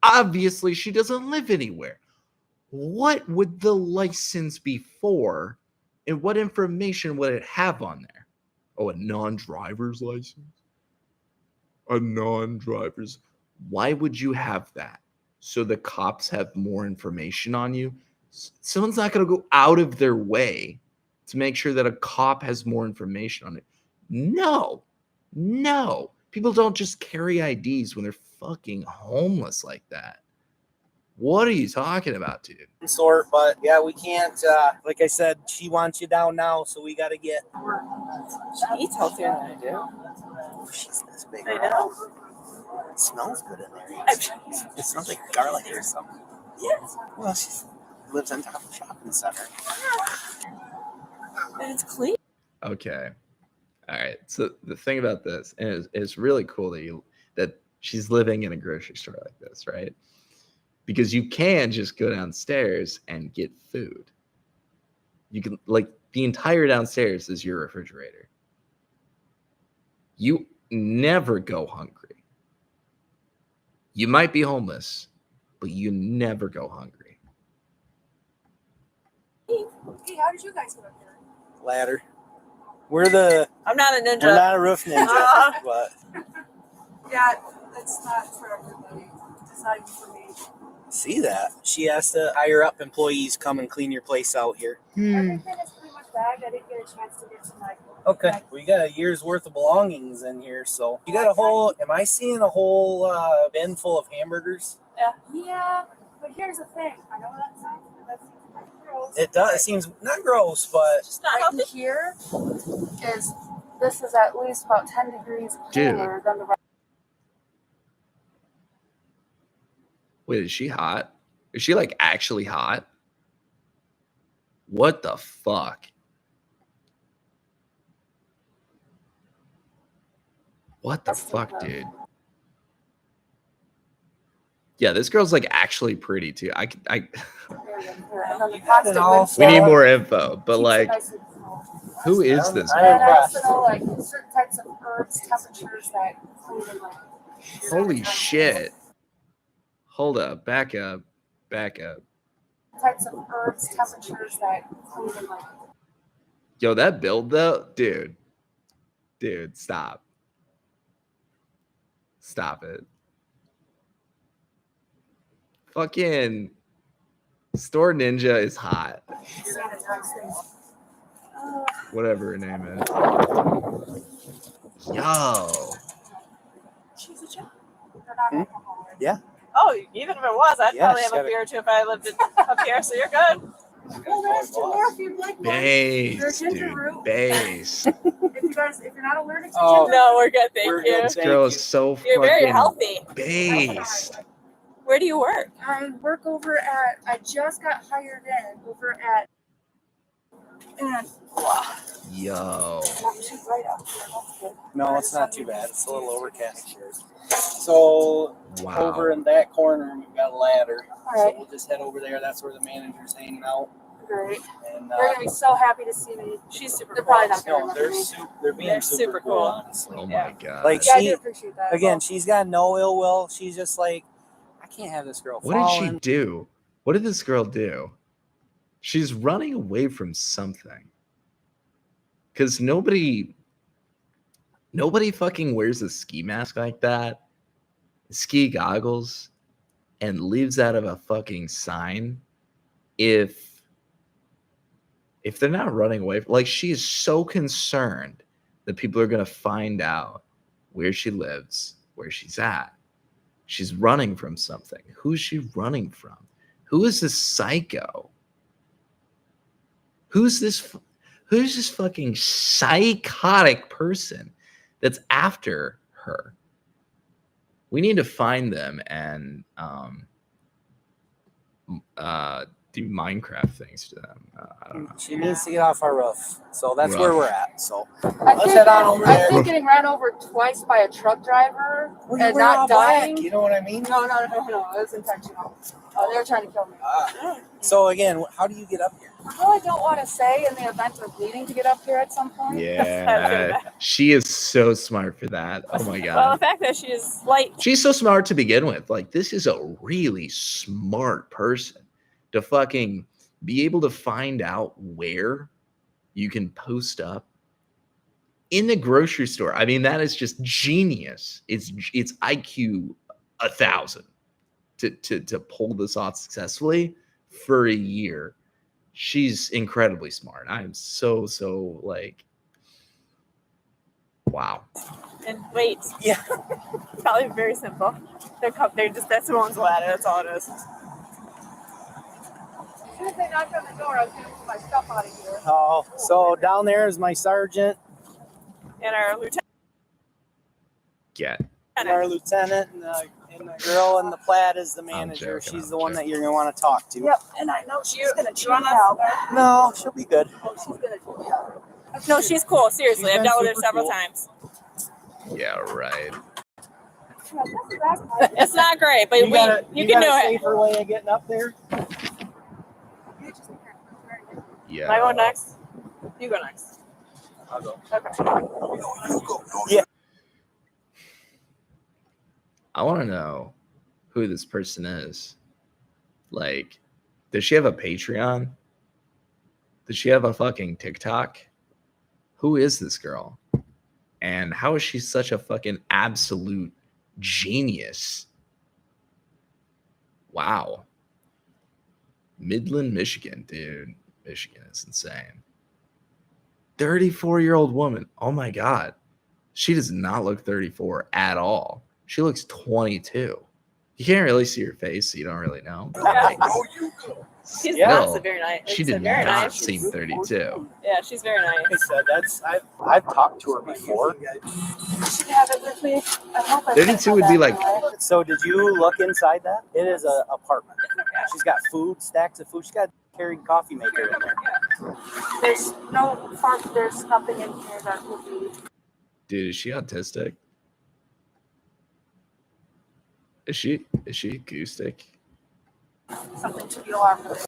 Obviously, she doesn't live anywhere. What would the license be for? And what information would it have on there? Oh, a non-driver's license? A non-driver's. Why would you have that? So the cops have more information on you? Someone's not going to go out of their way to make sure that a cop has more information on it. No. People don't just carry IDs when they're fucking homeless like that. What are you talking about, dude? Sort, but yeah, we can't. Like I said, she wants you down now, so we got to get. She eats healthier than I do. Oh, she's this big. I know. It smells good in there. It smells like garlic or something. Yes. Well, she lives on top of the shopping center. And it's clean. Okay. All right. So the thing about this is it's really cool that she's living in a grocery store like this, right? Because you can just go downstairs and get food. You can, like, The entire downstairs is your refrigerator. You never go hungry. You might be homeless, but you never go hungry. Hey, how did you guys get up here? Ladder. I'm not a ninja. We're not a roof ninja, but Yeah, that's not for everybody. It's not even for me. see that. She has to hire up employees come and clean your place out here. Everything is pretty much bagged. I didn't get a chance to get to my. Okay. We got a year's worth of belongings in here, so you got a whole. Am I seeing a whole bin full of hamburgers? Yeah, but here's the thing. I know that sounds like gross. It does. It seems not gross, but Just not Right healthy. here this is at least about 10 degrees cooler than the rest. Wait, is she hot? Is she like actually hot? What the fuck? What the fuck, dude? Yeah, this girl's like actually pretty too. We need more info, but like, who is this And I girl? also know like certain types of herbs, temperatures that include like. Holy shit. Hold up, back up. Types of herbs, temperatures that include like. Yo, that build though, dude, stop it. Fucking Store Ninja is hot. Whatever her name is. Yo. She's a chick. yeah. Oh, even if it was, I'd Yeah, probably she's have a got beer or two if I lived up here, so you're good. Well, there's two more if you'd like one. Base, There's ginger dude. root. Base. If you're not allergic to Oh, ginger. No, we're good, thank We're you. good. This girl is so You're very fucking healthy. based. Where do you work? I work over at. I just got hired in over at. And Yo. she's right out here. That's good. No, it's not too bad. It's a little overcast here. So Wow. over in that corner, we've got a ladder. All right. So we'll just head over there. That's where the manager's hanging out. Great. And They're gonna be so happy to see me. She's super They're cool. probably not gonna no, remember me. they're being They're super super cool, cool. honestly. Oh Yeah. my god. Like Yeah, I do she, appreciate that. again, she's got no ill will. She's just like, I can't have this girl What did she falling. do? What did this girl do? She's running away from something. Because nobody fucking wears a ski mask like that, ski goggles, and leaves out of a fucking sign if they're not running away. Like, she is so concerned that people are going to find out where she lives, where she's at. She's running from something. Who's she running from? Who is this psycho? Who's this fucking psychotic person that's after her? We need to find them and do Minecraft things to them. I don't know. She needs to get off our roof. So that's where we're at. So I let's head on over there. I think getting ran over twice by a truck driver Well, and we're all not dying. black, you know what I mean? No, it was intentional. They were trying to kill me. So again, how do you get up here? I really don't want to say in the event of needing to get up here at some point. Yeah, she is so smart for that. Oh my Well, god. the fact that she's light. She's so smart to begin with. Like, this is a really smart person to fucking be able to find out where you can post up in the grocery store. I mean, that is just genius. It's IQ 1,000 to pull this off successfully for a year. She's incredibly smart. I'm so like, wow. And wait. Yeah. Probably very simple. They're just, that's Simone's ladder. That's all it is. As soon as they knocked on the door, I was going to put my stuff out of here. Oh, so down there is my sergeant And our lieutenant. Get. and our lieutenant, and the girl in the plaid is the manager. joking, She's I'm the one that joking. you're going to want to talk to. Yep, and I know she's going to cheat you want me us- out. No, she'll be good. Oh, she's going to cheat me out. No, she's cool. Seriously, She's I've been dealt with her super several cool. times. Yeah, right. It's not great, but You got you can do a it. safer way of getting up there? Yeah. Am I going next? You go next. I'll go. Okay. Yeah. I want to know who this person is. Like, does she have a Patreon? Does she have a fucking TikTok? Who is this girl? And how is she such a fucking absolute genius? Wow. Midland, Michigan, dude. Michigan is insane. 34-year-old woman. Oh my God. She does not look 34 at all. She looks 22. You can't really see her face, so you don't really know. Like, She's still, also very nice. she did very not nice. seem 32. Yeah, she's very nice. I've talked to her before. You should have it with me. I hope I 32 would be like, So did you look inside that? It is an apartment. She's got food, stacks of food. She's got a carried coffee maker in there. There's no farm. There's nothing in here that would be. dude, is she autistic? Is she acoustic? Something to be alarmed with.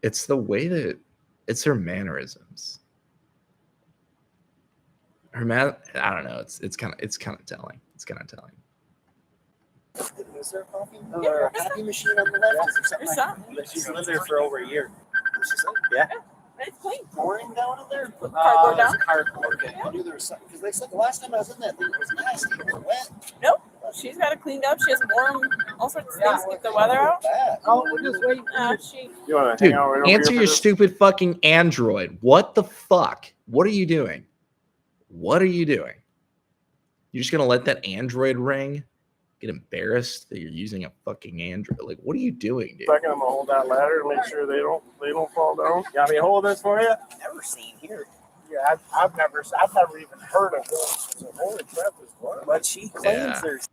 It's the way that it's her mannerisms. I don't know. It's kind of telling. It's kind of telling. Is there a coffee or a coffee machine on the left? Is there There's something? She's lived there for over a year. Yeah. It's clean. Pouring down in there? Cardboard down? Cardboard. Okay. I knew there was something because they said the last time I was in that thing, it was nasty. It was wet. Nope. She's got it cleaned up. She has warm, all sorts of things to keep the weather out. Oh, we're just waiting. She. You want to Dude, hang out right over answer here your for this? stupid fucking Android. What the fuck? What are you doing? What are you doing? You're just gonna let that Android ring? Get embarrassed that you're using a fucking Android? Like, what are you doing, dude? Second, I'm gonna hold that ladder to make sure they don't fall down. You want me to hold this for you? Never seen here. Yeah, I've never even heard of this. So holy crap, this one. But she claims Yeah. there's.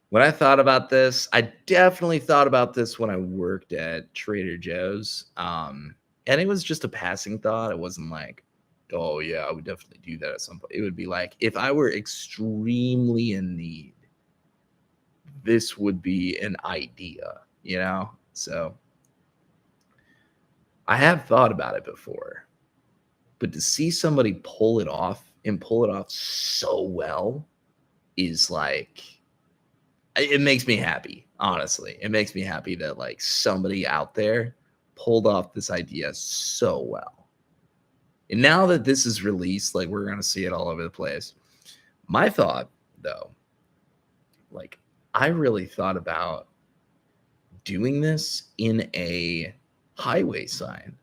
When I thought about this, I definitely thought about this when I worked at Trader Joe's. And it was just a passing thought. It wasn't like, oh yeah, I would definitely do that at some point. It would be like, if I were extremely in need, this would be an idea, you know? So I have thought about it before, but to see somebody pull it off and pull it off so well is like, it makes me happy. Honestly, it makes me happy that like somebody out there pulled off this idea so well. And now that this is released, like we're going to see it all over the place. My thought though, like I really thought about doing this in a highway sign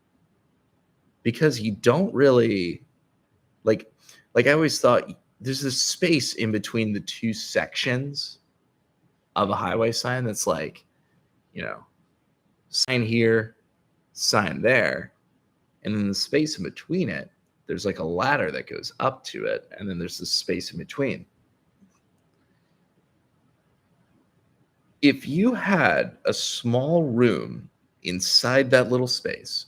because you don't really like I always thought there's this space in between the two sections of a highway sign that's like, you know, sign here, sign there. And then the space in between it, there's like a ladder that goes up to it. And then there's this space in between. If you had a small room inside that little space,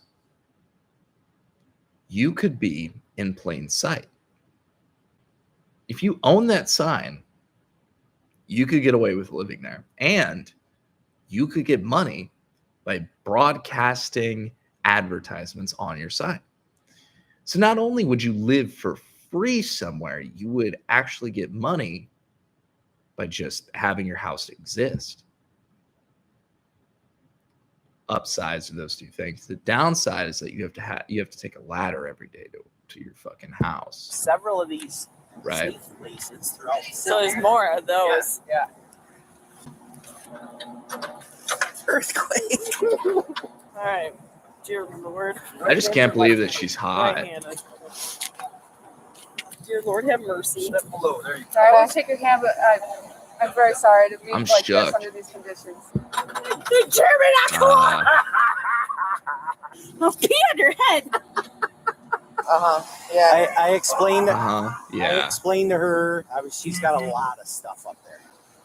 you could be in plain sight. If you own that sign, you could get away with living there. And you could get money by broadcasting advertisements on your sign. So not only would you live for free somewhere, you would actually get money by just having your house exist. Upsides of those two things. The downside is that you have to take a ladder every day to your fucking house. Several of these right places throughout. So there's more of those. Yeah. Earthquake. All right. Dear Lord. I just can't believe that she's hot. Right-handed. Dear Lord, have mercy. Step below. There you go. Sorry, I won't take your hand, but I'm very sorry to be I'm like shook. this under these conditions. The German aqua! I'll pee on your head. Yeah. I explained. Yeah. I explained to her. She's got a lot of stuff up there.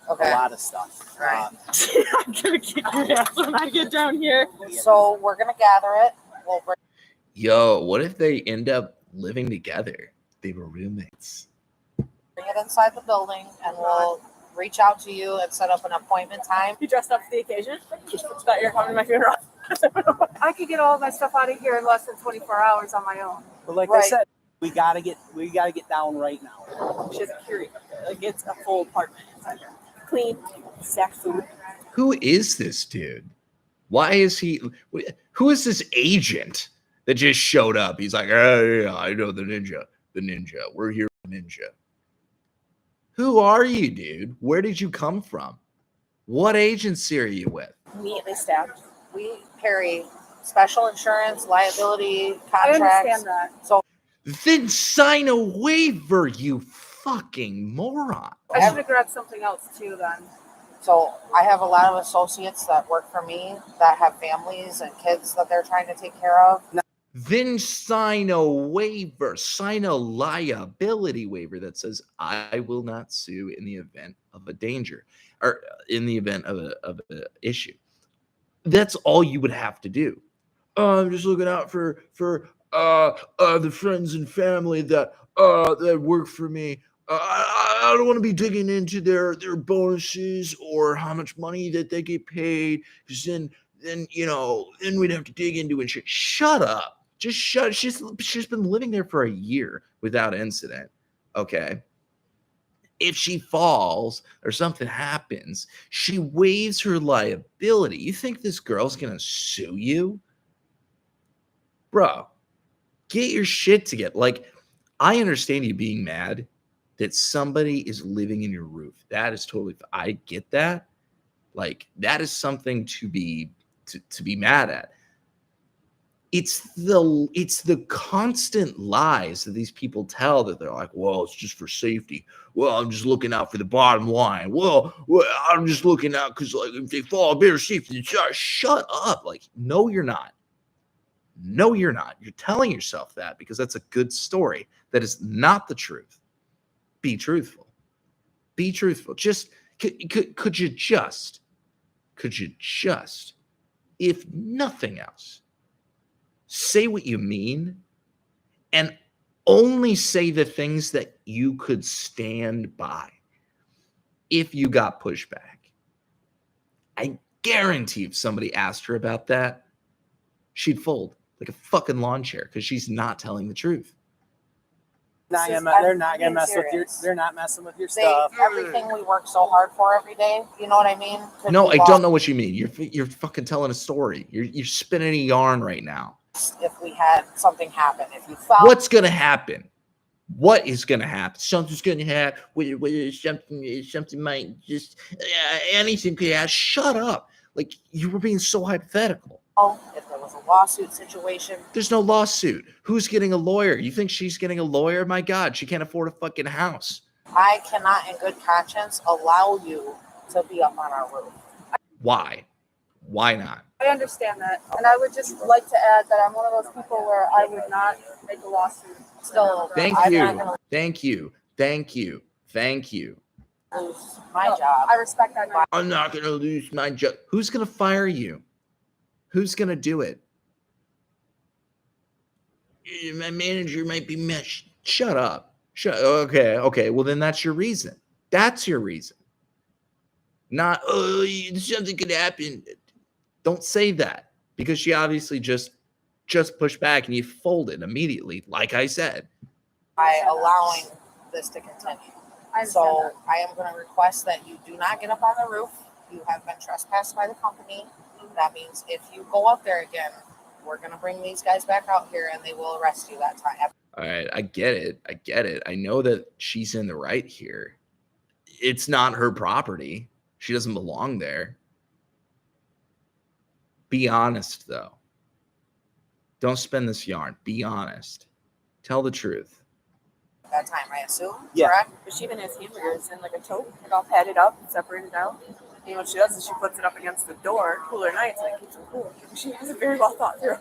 Okay. A lot of stuff. Right. I'm gonna kick your ass when I get down here. So we're gonna gather it. We'll bring Yo, what if they end up living together? They were roommates. it inside the building, and we'll reach out to you and set up an appointment time. You dressed up for the occasion? That you're coming to my funeral? I could get all of my stuff out of here in less than 24 hours on my own. But like I said, we gotta get down right now. She has a curie. Like it's a full apartment inside here. Clean, stacked food. Who is this dude? Why is he? Who is this agent that just showed up? He's like, oh, yeah, I know the ninja. The ninja. We're here, ninja. Who are you, dude? Where did you come from? What agency are you with? Immediately staffed. We carry special insurance, liability, contracts. I understand that. So then sign a waiver, you fucking moron. I should have grabbed something else too then. So I have a lot of associates that work for me that have families and kids that they're trying to take care of. Then sign a waiver, sign a liability waiver that says I will not sue in the event of a danger or in the event of an issue. That's all you would have to do. I'm just looking out for the friends and family that work for me. I don't want to be digging into their bonuses or how much money that they get paid, because then we'd have to dig into it. Shut up. Just shut. She's been living there for a year without incident. Okay. If she falls or something happens, she waives her liability. You think this girl's gonna sue you? Bro, get your shit together. Like, I understand you being mad that somebody is living in your roof. That is totally, I get that. Like, that is something to be mad at. It's the constant lies that these people tell, that they're like, well, it's just for safety. Well, I'm just looking out for the bottom line. Well I'm just looking out because, like, if they fall, I better safety. Shut up. Like, no, you're not. No, you're not. You're telling yourself that because that's a good story. That is not the truth. Be truthful. Be truthful. Just could you just, if nothing else, say what you mean and only say the things that you could stand by if you got pushback. I guarantee if somebody asked her about that, she'd fold like a fucking lawn chair because she's not telling the truth. They're not gonna mess with your. They're not messing with your stuff. Everything we work so hard for every day. You know what I mean? No, I don't know what you mean. You're fucking telling a story. You're spinning a yarn right now. If we had something happen, if you found what's gonna happen? What is gonna happen? Something's gonna happen. Something might just anything could happen. Shut up! Like, you were being so hypothetical. If there was a lawsuit situation. There's no lawsuit. Who's getting a lawyer? You think she's getting a lawyer? My God, she can't afford a fucking house. I cannot in good conscience allow you to be up on our roof. Why? Why not? I understand that. And I would just like to add that I'm one of those people where I would not make a lawsuit. Still, Thank you. Lose my job. I respect that. I'm not going to lose my job. Who's going to fire you? Who's going to do it? My manager might be meshed. Shut up. Okay. Well, then that's your reason. That's your reason. Not, something could happen. Don't say that, because she obviously just pushed back and you folded immediately, like I said. By allowing this to continue. So I am going to request that you do not get up on the roof. You have been trespassed by the company. That means if you go up there again, we're going to bring these guys back out here and they will arrest you that time. All right, I get it. I know that she's in the right here. It's not her property. She doesn't belong there. Be honest, though. Don't spin this yarn. Be honest. Tell the truth. That time, I assume. Yeah. Correct? But she even has hamburgers in like a tote, like all padded up and separated out. And what she does is she puts it up against the door. Cooler nights, like, keeps them cool. She has it very well thought through.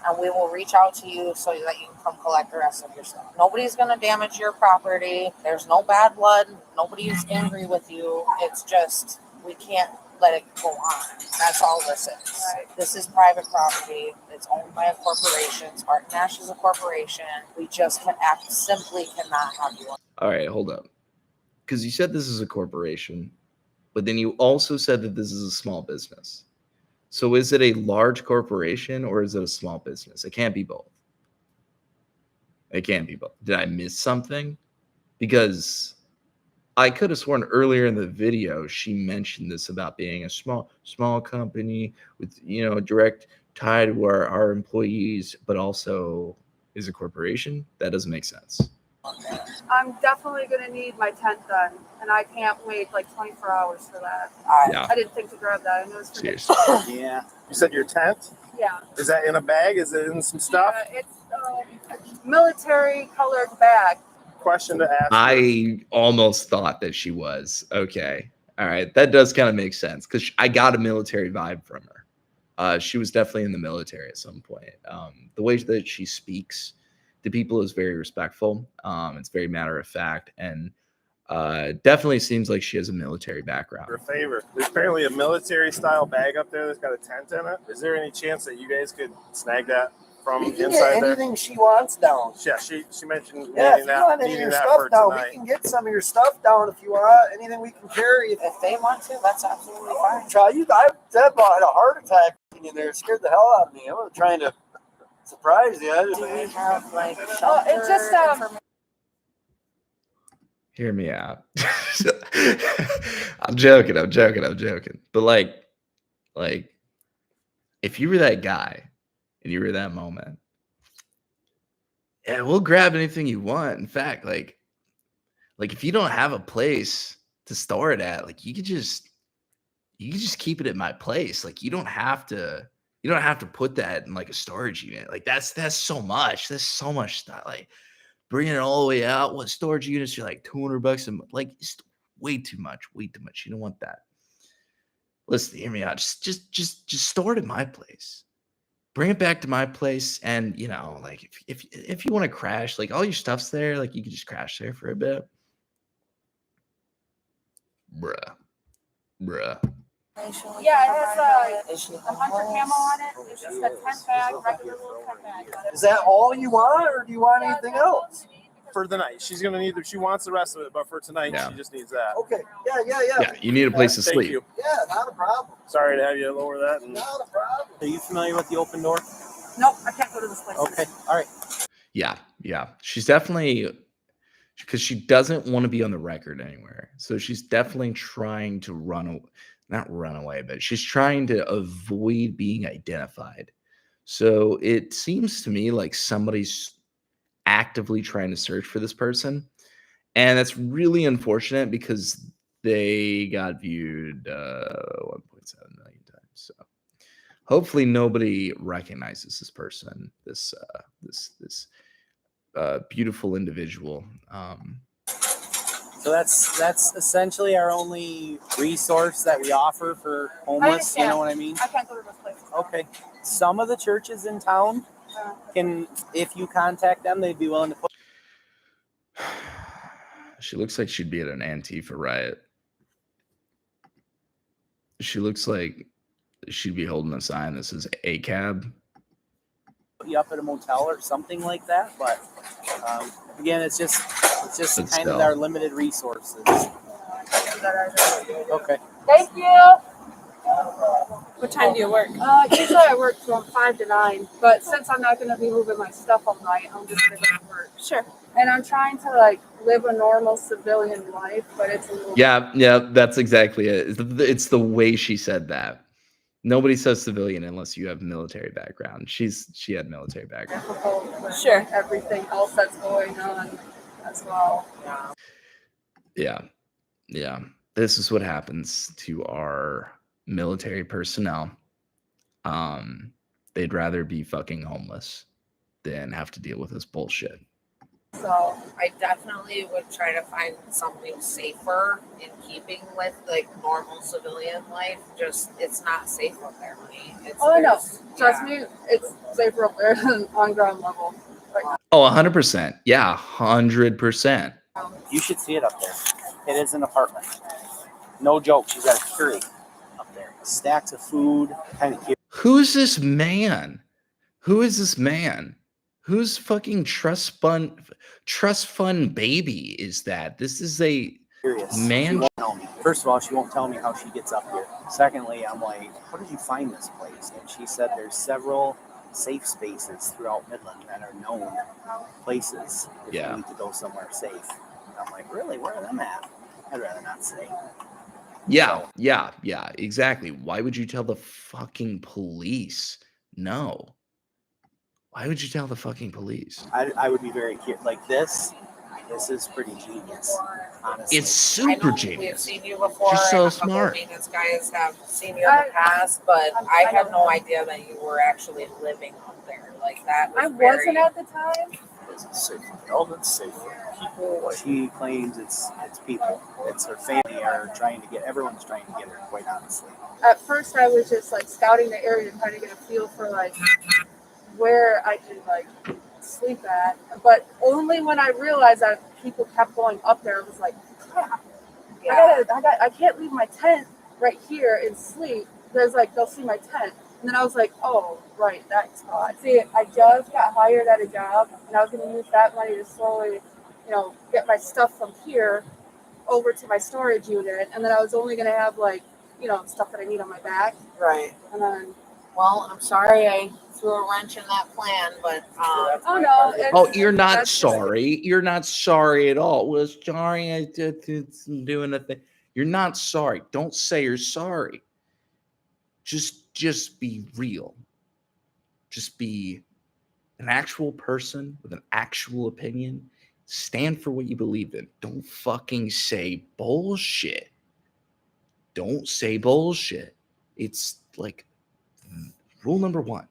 And we will reach out to you so that you can come collect the rest of your stuff. Nobody's going to damage your property. There's no bad blood. Nobody's angry with you. It's just, we can't let it go on. That's all this is. Right. This is private property. It's owned by a corporation. Spartan Nash is a corporation. We just simply cannot have you. All right, hold up. because you said this is a corporation, but then you also said that this is a small business. So is it a large corporation or is it a small business? It can't be both. It can't be both. Did I miss something? Because I could have sworn earlier in the video she mentioned this about being a small company with, you know, direct tie to our employees, but also is a corporation. That doesn't make sense. I'm definitely going to need my tent done, and I can't wait like 24 hours for that. Yeah. I didn't think to grab that. I know it's Seriously. Yeah. You said your tent? Yeah. Is that in a bag? Is it in some stuff? Yeah, it's a military colored bag. Question to ask. I almost thought that she was. Okay. All right. That does kind of make sense because I got a military vibe from her. She was definitely in the military at some point. The way that she speaks to people is very respectful. It's very matter of fact, and definitely seems like she has a military background. For a favor, there's apparently a military style bag up there that's got a tent in it. Is there any chance that you guys could snag that from We can inside get there? anything she wants down. Yeah, she mentioned Yeah, if needing you want any of needing your that stuff for down, tonight. we can get some of your stuff down if you want. Anything we can carry. If they want to, that's absolutely fine. Try you. I had a heart attack in there. It scared the hell out of me. I was trying to surprise you. I just, Do we have like It's just Hear me out. I'm joking. But like, if you were that guy and you were that moment, yeah, we'll grab anything you want. In fact, like if you don't have a place to store it at, like you could just keep it at my place. Like you don't have to put that in like a storage unit. Like that's so much. There's so much stuff. Like bringing it all the way out. What storage units are like $200 a month? Like it's way too much. You don't want that. Listen, hear me out. Just store it at my place. Bring it back to my place, and you know, like if you want to crash, like all your stuff's there, like you can just crash there for a bit. Bruh. Yeah, it has a hunter camo on it. It's just a tent bag, regular little tent bag. is that all you want, or do you want anything else? For the night, she's gonna need. She wants the rest of it, but for tonight, Yeah. she just needs that. Okay. Yeah. Yeah, you need a place to Thank sleep. you. Yeah, not a problem. Sorry to have you lower that. And Not a problem. Are you familiar with the open door? Nope, I can't go to this place. Okay, all right. Yeah. She's definitely, because she doesn't want to be on the record anywhere. So she's definitely trying to not run away, but she's trying to avoid being identified. So it seems to me like somebody's actively trying to search for this person. And that's really unfortunate because they got viewed 1.7 million times. So hopefully nobody recognizes this person, this beautiful individual. So that's essentially our only resource that we offer for homeless. You know what I mean? I can't go to this place. Okay. Some of the churches in town can, if you contact them, they'd be willing to put. She looks like she'd be at an Antifa riot. She looks like she'd be holding a sign that says A cab. You up at a motel or something like that, but again, it's just kind of our limited resources. Okay. Thank you. What time do you work? Usually I work from 5 to 9, but since I'm not going to be moving my stuff all night, I'm just going to work. Sure. And I'm trying to like live a normal civilian life, but it's a little. Yeah, that's exactly it. It's the way she said that. Nobody says civilian unless you have military background. She had military background. Difficult with Sure. everything else that's going on as well. Yeah. This is what happens to our military personnel. They'd rather be fucking homeless than have to deal with this bullshit. So I definitely would try to find something safer in keeping with like normal civilian life. Just it's not safe up there, honey. I know. Trust me, it's safer up there than on ground level. Right now. Oh, 100%. Yeah, 100%. You should see it up there. It is an apartment. No joke. She's got a curry up there. Stacks of food. Kind of cute. Who's this man? Who is this man? Whose fucking trust fund baby is that? This is Man, she won't tell me. First of all, she won't tell me how she gets up here. Secondly, I'm like, how did you find this place? And she said there's several safe spaces throughout Midland that are known places if you need to go somewhere safe. And I'm like, really? Where are them at? I'd rather not say. Yeah, yeah, exactly. Why would you tell the fucking police? No. Why would you tell the fucking police? I would be very curious. Like this is pretty genius, honestly. It's super genius. We've seen you before. She's so and a couple smart. of maintenance guys have seen you in the past, but I had no idea that you were actually living up there like that. I wasn't at the time. It's safe. All that's safe. People, she claims it's people. It's her family everyone's trying to get her, quite honestly. At first, I was just like scouting the area, trying to get a feel for like where I could like sleep at. But only when I realized that people kept going up there, it was like, crap. Yeah. I can't leave my tent right here and sleep. There's like they'll see my tent. And then I was like, oh, right, that spot. See, I just got hired at a job, and I was going to use that money to slowly, get my stuff from here over to my storage unit. And then I was only going to have, like, stuff that I need on my back. Right. And then... Well, I'm sorry I threw a wrench in that plan, but... oh, no. Oh, you're not sorry. You're not sorry at all. Well, sorry, I did doing a thing. You're not sorry. Don't say you're sorry. Just be real. Just be an actual person with an actual opinion. Stand for what you believe in. Don't fucking say bullshit. Don't say bullshit. It's like rule number 1.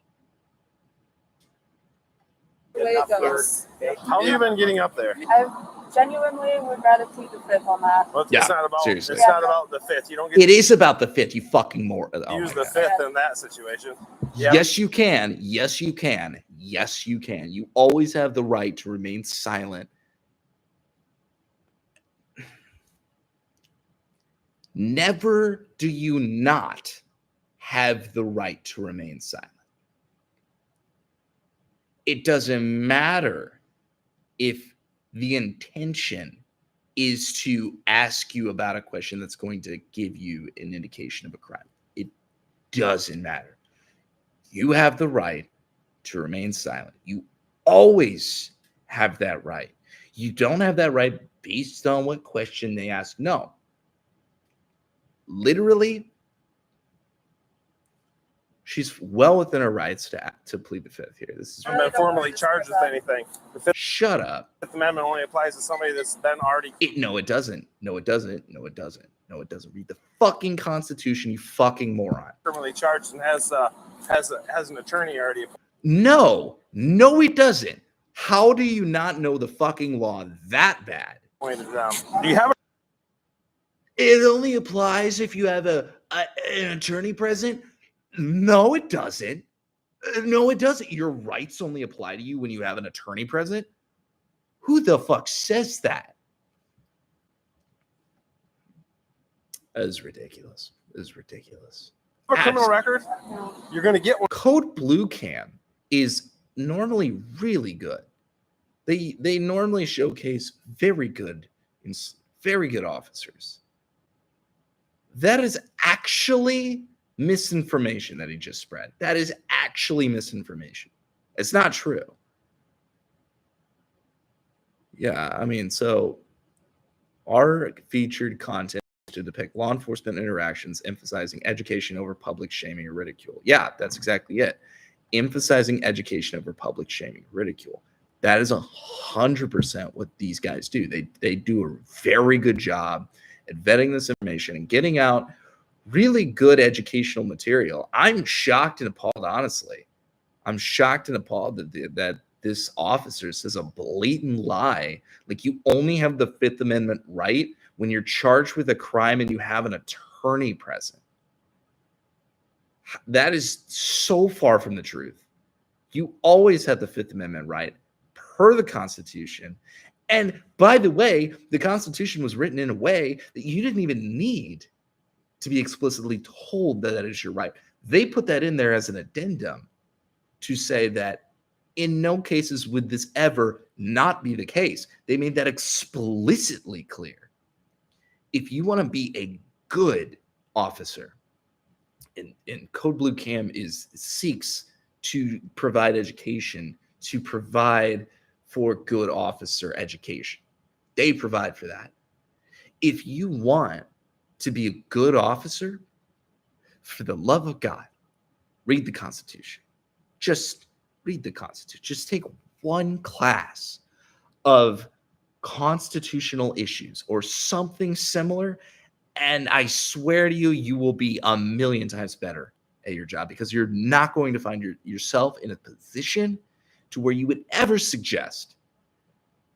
Way it goes. How have you been getting up there? I genuinely would rather plead the fifth on that. Well, Yeah, it's not about seriously. It's not about the fifth. You don't get It is about the fifth, you fucking more. Oh use my the God. fifth in that situation. Yeah. Yes, you can. Yes, you can. Yes, you can. You always have the right to remain silent. Never do you not have the right to remain silent. It doesn't matter if the intention is to ask you about a question that's going to give you an indication of a crime. It doesn't matter. You have the right to remain silent. You always have that right. You don't have that right based on what question they ask. No. Literally, she's well within her rights to plead the fifth here. This is Been formally charged with anything. The shut up. Fifth Amendment only applies to somebody that's been already. No, it doesn't. No, it doesn't. No, it doesn't. No, it doesn't. Read the fucking Constitution, you fucking moron. Criminally charged and has an attorney already. No, it doesn't. How do you not know the fucking law that bad? Pointed out. Do you have a It only applies if you have an attorney present. No, it doesn't. No, it doesn't. Your rights only apply to you when you have an attorney present. Who the fuck says that? That is ridiculous. It is ridiculous. a criminal record? You're going to get one. Code Blue Cam is normally really good. They normally showcase very good officers. That is actually misinformation that he just spread. That is actually misinformation. It's not true. Yeah, I mean, so our featured content to depict law enforcement interactions, emphasizing education over public shaming or ridicule. Yeah, that's exactly it. Emphasizing education over public shaming, ridicule. That is 100% what these guys do. They do a very good job at vetting this information and getting out really good educational material. I'm shocked and appalled, honestly. I'm shocked and appalled that this officer says a blatant lie. Like, you only have the Fifth Amendment right when you're charged with a crime and you have an attorney present. That is so far from the truth. You always have the Fifth Amendment right per the Constitution. And by the way, the Constitution was written in a way that you didn't even need to be explicitly told that that is your right. They put that in there as an addendum to say that in no cases would this ever not be the case. They made that explicitly clear. if you want to be a good officer, and Code Blue Cam seeks to provide education, to provide for good officer education. They provide for that. If you want to be a good officer, for the love of God, read the Constitution. Just read the Constitution. Just take one class of constitutional issues or something similar, and I swear to you, you will be a million times better at your job, because you're not going to find yourself in a position to where you would ever suggest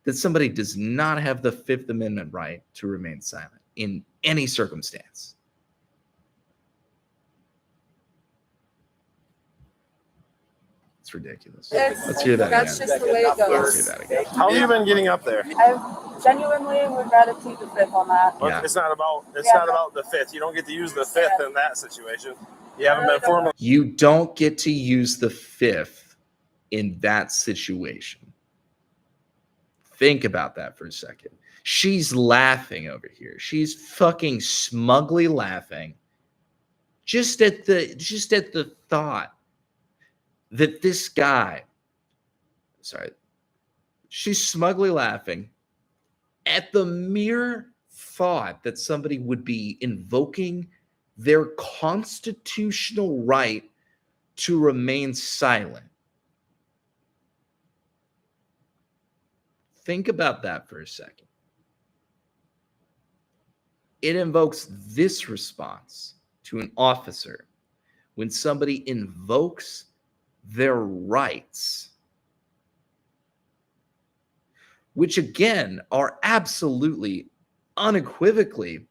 that somebody does not have the Fifth Amendment right to remain silent in any circumstance. It's ridiculous. Let's hear that That's again. just the way it goes. Let's hear that again. How have you been getting up there? I genuinely would rather plead the fifth on that. Yeah. It's not about the fifth. You don't get to use the fifth in that situation. You haven't been formally. You don't get to use the fifth in that situation. Think about that for a second. She's laughing over here. She's fucking smugly laughing just at the thought that this guy, she's smugly laughing at the mere thought that somebody would be invoking their constitutional right to remain silent. Think about that for a second. It invokes this response to an officer when somebody invokes their rights, which again are absolutely, unequivocally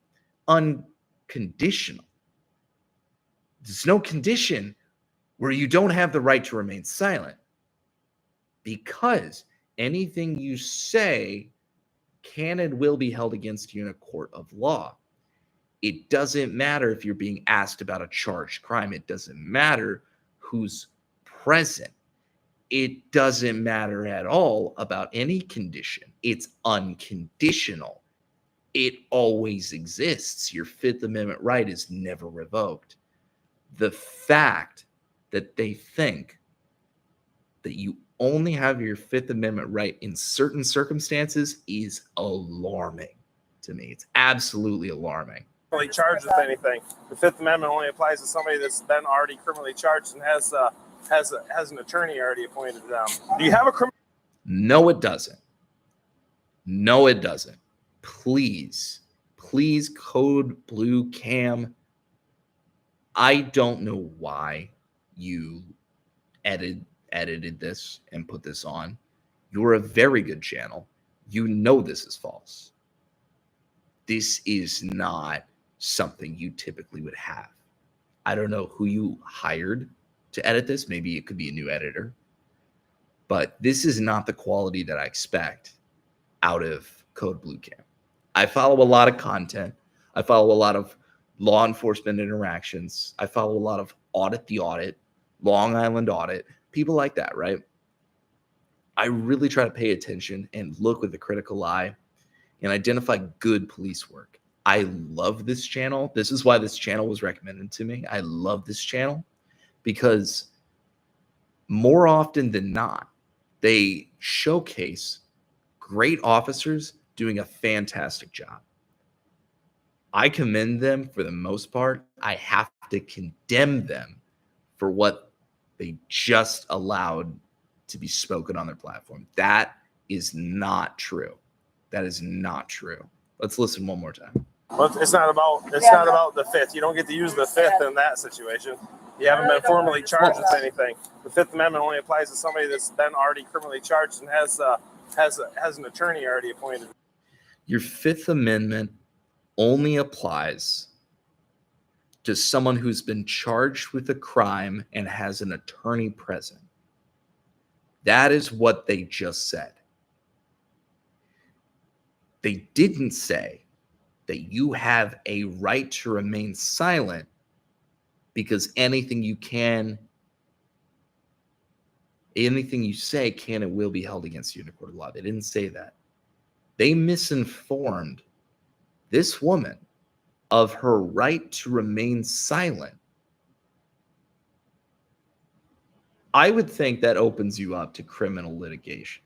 unconditional. There's no condition where you don't have the right to remain silent, because anything you say can and will be held against you in a court of law. It doesn't matter if you're being asked about a charged crime. It doesn't matter who's present. It doesn't matter at all about any condition. It's unconditional. It always exists. Your Fifth Amendment right is never revoked. The fact that they think that you only have your Fifth Amendment right in certain circumstances is alarming to me. It's absolutely alarming. Charged with anything. The Fifth Amendment only applies to somebody that's been already criminally charged and has an attorney already appointed to them. Do you have a criminal? No, it doesn't. No, it doesn't. Please, Code Blue Cam. I don't know why you edited this and put this on. You're a very good channel. You know this is false. This is not something you typically would have. I don't know who you hired to edit this. Maybe it could be a new editor. But this is not the quality that I expect out of Code Blue Cam. I follow a lot of content. I follow a lot of law enforcement interactions. I follow a lot of Audit the Audit, Long Island Audit, people like that, right? I really try to pay attention and look with a critical eye and identify good police work. I love this channel. This is why this channel was recommended to me. I love this channel because more often than not, they showcase great officers doing a fantastic job. I commend them for the most part. I have to condemn them for what they just allowed to be spoken on their platform. That is not true. That is not true. Let's listen one more time. Well, it's not about the fifth. You don't get to use the fifth in that situation. You haven't been formally charged with anything. The Fifth Amendment only applies to somebody that's been already criminally charged and has an attorney already appointed. Your Fifth Amendment only applies to someone who's been charged with a crime and has an attorney present. That is what they just said. They didn't say that you have a right to remain silent because anything you say can and will be held against you in a court of law. They didn't say that. They misinformed this woman of her right to remain silent, I would think that opens you up to criminal litigation.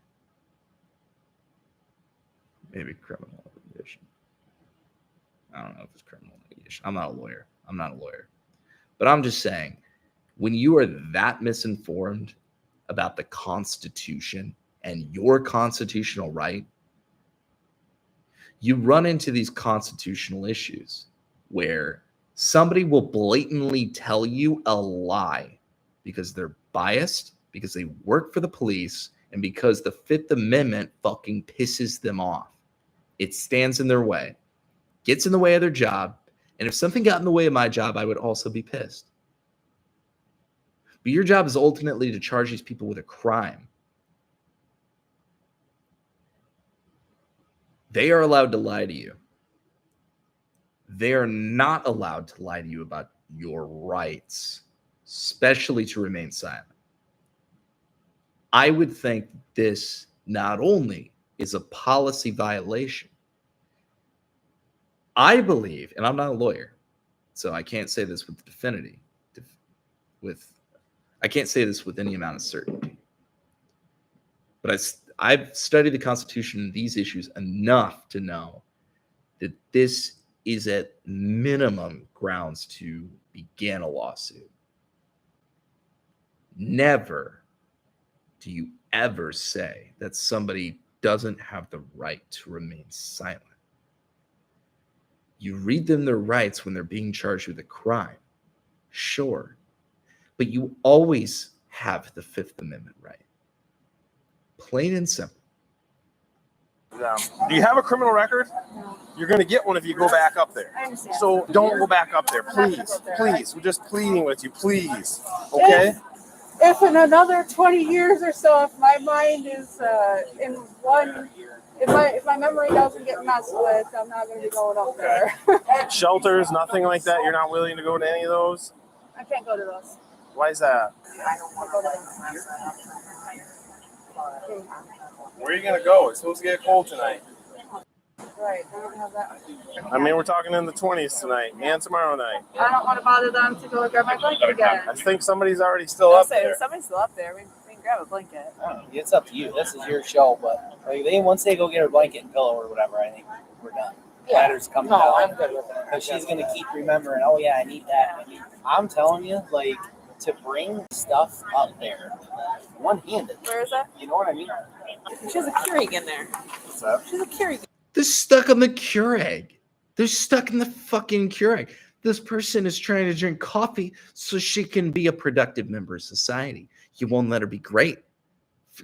Maybe criminal litigation. I don't know if it's criminal litigation. I'm not a lawyer. But I'm just saying, when you are that misinformed about the Constitution and your constitutional right, you run into these constitutional issues where somebody will blatantly tell you a lie because they're biased, because they work for the police, and because the Fifth Amendment fucking pisses them off. It stands in their way, gets in the way of their job, and if something got in the way of my job, I would also be pissed. But your job is ultimately to charge these people with a crime. They are allowed to lie to you. They are not allowed to lie to you about your rights, especially to remain silent. I would think this not only is a policy violation, I believe, and I'm not a lawyer, so I can't say this with definity, I can't say this with any amount of certainty, but I've studied the Constitution and these issues enough to know that this is at minimum grounds to begin a lawsuit. Never do you ever say that somebody doesn't have the right to remain silent. You read them their rights when they're being charged with a crime, sure, but you always have the Fifth Amendment right. Plain and simple. Do you have a criminal record? You're going to get one if you go back up there. So don't go back up there, please. Please. We're just pleading with you, please. Okay? If in another 20 years or so, if my mind is in one, if my memory doesn't get messed with, I'm not going to be going up there. Shelters, nothing like that? You're not willing to go to any of those? I can't go to those. Why is that? I don't want to go to those. Where are you going to go? It's supposed to get cold tonight. Right, I don't have that. I mean, we're talking in the 20s tonight and tomorrow night. I don't want to bother them to go grab my blanket again. I think somebody's already still up there. Somebody's still up there. We can grab a blanket. I don't know. It's up to you. This is your show, but like, once they go get her blanket and pillow or whatever, I think we're done. Yeah. Ladder's coming down. I'm good with it. Because she's going to keep remembering, oh yeah, I need that. I'm telling you, like, to bring stuff up there one-handed. Where is that? You know what I mean? She has a Keurig in there. What's that? She's a Keurig. They're stuck on the Keurig. They're stuck in the fucking Keurig. This person is trying to drink coffee so she can be a productive member of society. You won't let her be great,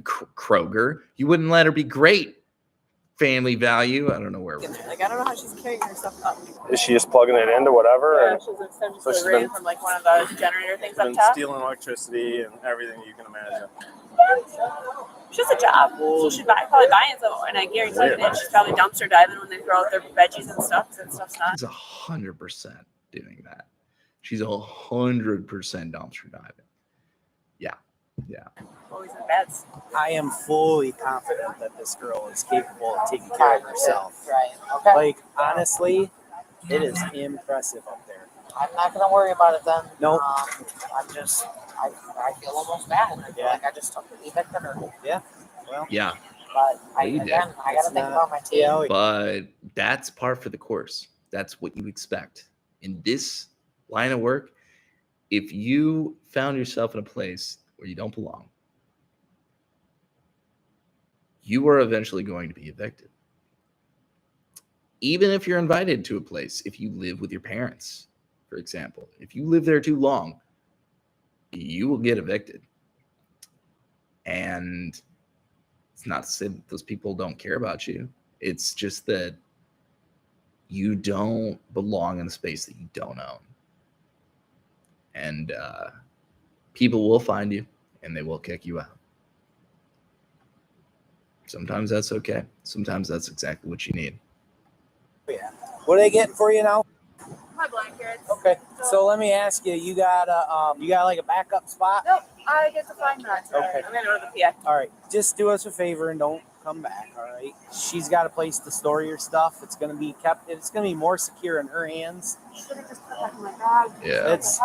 Kroger. You wouldn't let her be great, Family Value. I don't know where. Like, I don't know how she's carrying her stuff up. Is she just plugging it into whatever? Yeah, she's ran from like one of those generator things up been top. stealing electricity and everything you can imagine. She has a job, so she's probably buying some, and I guarantee that she's probably dumpster diving when they throw out their veggies and stuff, because stuff's not. She's 100% doing that. She's 100% dumpster diving. Yeah. Always in beds. I am fully confident that this girl is capable of taking care of herself. Right. Okay. Like, honestly, it is impressive up there. I'm not going to worry about it then. Nope. I feel almost bad. I feel like I just took the evicted her. Yeah. Well. Yeah. But I did. got to think about my team. But that's par for the course. That's what you expect. In this line of work, if you found yourself in a place where you don't belong, you are eventually going to be evicted. Even if you're invited to a place, if you live with your parents, for example, if you live there too long, you will get evicted. And it's not to say that those people don't care about you. It's just that you don't belong in a space that you don't own. And people will find you and they will kick you out. Sometimes that's okay. Sometimes that's exactly what you need. Yeah. What are they getting for you now? My blankets. Okay. So let me ask you, you got like a backup spot? Nope. I get to find that. Okay. I'm going to go to the PA. All right. Just do us a favor and don't come back, all right? She's got a place to store your stuff. It's going to be kept. It's going to be more secure in her hands. Should have just put that in my bag. Yeah. It's,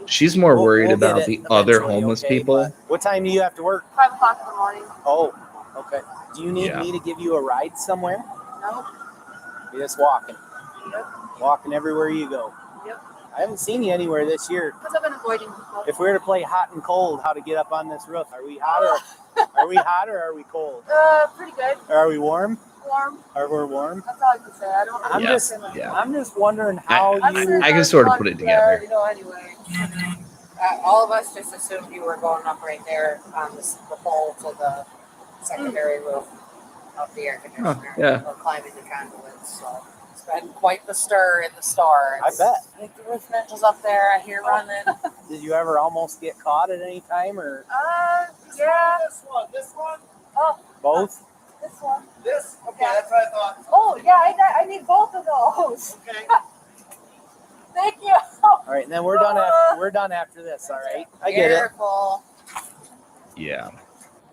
She's more worried we'll get about it the other eventually, homeless okay, people. but what time do you have to work? 5 o'clock in the morning. Oh, okay. Do you need Yeah. me to give you a ride somewhere? No. You're just walking. Yep. Walking everywhere you go. Yep. I haven't seen you anywhere this year. Because I've been avoiding people. If we were to play hot and cold, how to get up on this roof? Are we hot or are we hot or are we cold? Pretty good. Or are we warm? Warm. Or we're warm? That's all I can say. I don't. I'm just wondering how I can sort of put it together. You know, anyway. All of us just assumed you were going up right there on the pole to the secondary roof of the air conditioner. yeah. Or climbing the conduits. So it's been quite the stir in the store. I bet. I think the roof ninja's up there. I hear running. Did you ever almost get caught at any time or Yeah. This one? Oh, both? this one. This? Okay, that's what I thought. Oh, yeah, I need both of those. Okay. Thank you. All right, and then we're done after this, all right? I get it. Careful. Yeah.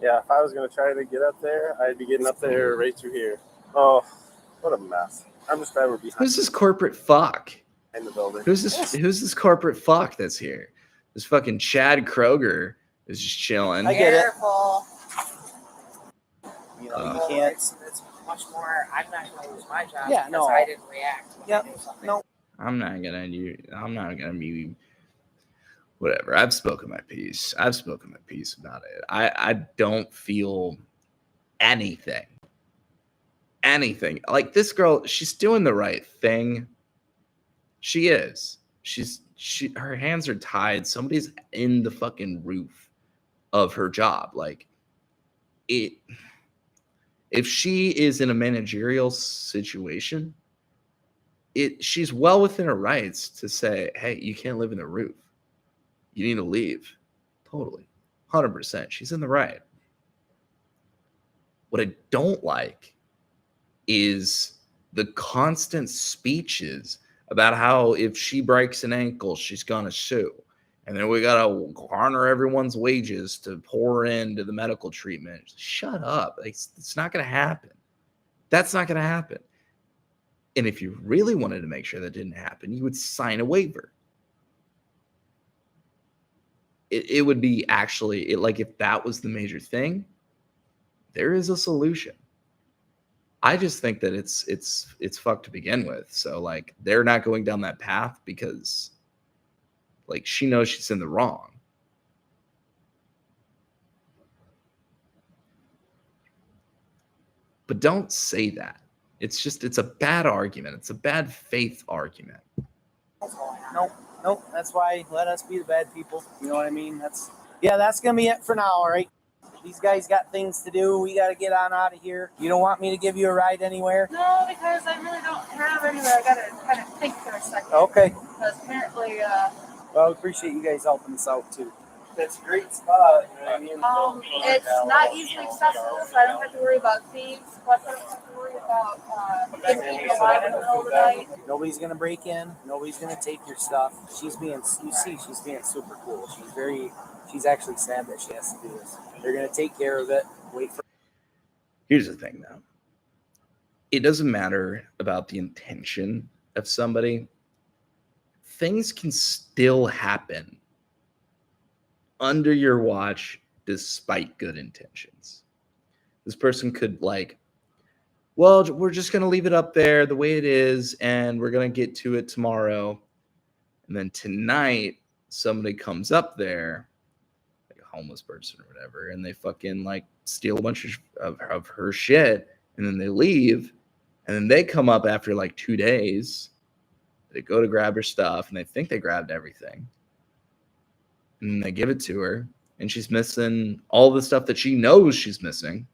Yeah, if I was going to try to get up there, I'd be getting up there right through here. Oh, what a mess. I'm just glad we're behind Who's this corporate fuck? the building. Who's this corporate fuck that's here? This fucking Chad Kroger is just chilling. I get it. Careful. You know, you can't. It's much more. I'm not going to lose my job Yeah, because no. I didn't react. when Yep. I did something. No. I'm not gonna be whatever. I've spoken my piece. About it. I don't feel anything. Like this girl, she's doing the right thing. She is. Her hands are tied. Somebody's in the fucking roof of her job. Like it. If she is in a managerial situation, she's well within her rights to say, hey, you can't live in the roof. You need to leave. Totally. 100%. She's in the right. What I don't like is the constant speeches about how if she breaks an ankle, she's going to sue. And then we got to garner everyone's wages to pour into the medical treatment. Shut up. It's not going to happen. That's not going to happen. And if you really wanted to make sure that didn't happen, you would sign a waiver. It would be actually, like if that was the major thing, there is a solution. I just think that it's fucked to begin with. So like they're not going down that path because like she knows she's in the wrong. But don't say that. It's a bad argument. It's a bad faith argument. Nope. That's why let us be the bad people. You know what I mean? That's gonna be it for now, all right? These guys got things to do. We gotta get on out of here. You don't want me to give you a ride anywhere? No, because I really don't have anywhere. I gotta kind of think for a second. Okay. Because apparently, Well, I appreciate you guys helping us out too. That's a great spot. You know what I mean? it's not easily accessible, so I don't have to worry about thieves. Plus, I don't have to worry about getting eaten alive in the middle of the night. Nobody's gonna break in. Nobody's gonna take your stuff. She's being super cool. She's actually sad that she has to do this. They're gonna take care of it. Wait for. Here's the thing, though. It doesn't matter about the intention of somebody. Things can still happen under your watch despite good intentions. This person could like, well, we're just going to leave it up there the way it is, and we're going to get to it tomorrow. And then tonight, somebody comes up there, like a homeless person or whatever, and they fucking like steal a bunch of her shit, and then they leave. And then they come up after like 2 days. They go to grab her stuff, and they think they grabbed everything. And they give it to her, and she's missing all the stuff that she knows she's missing.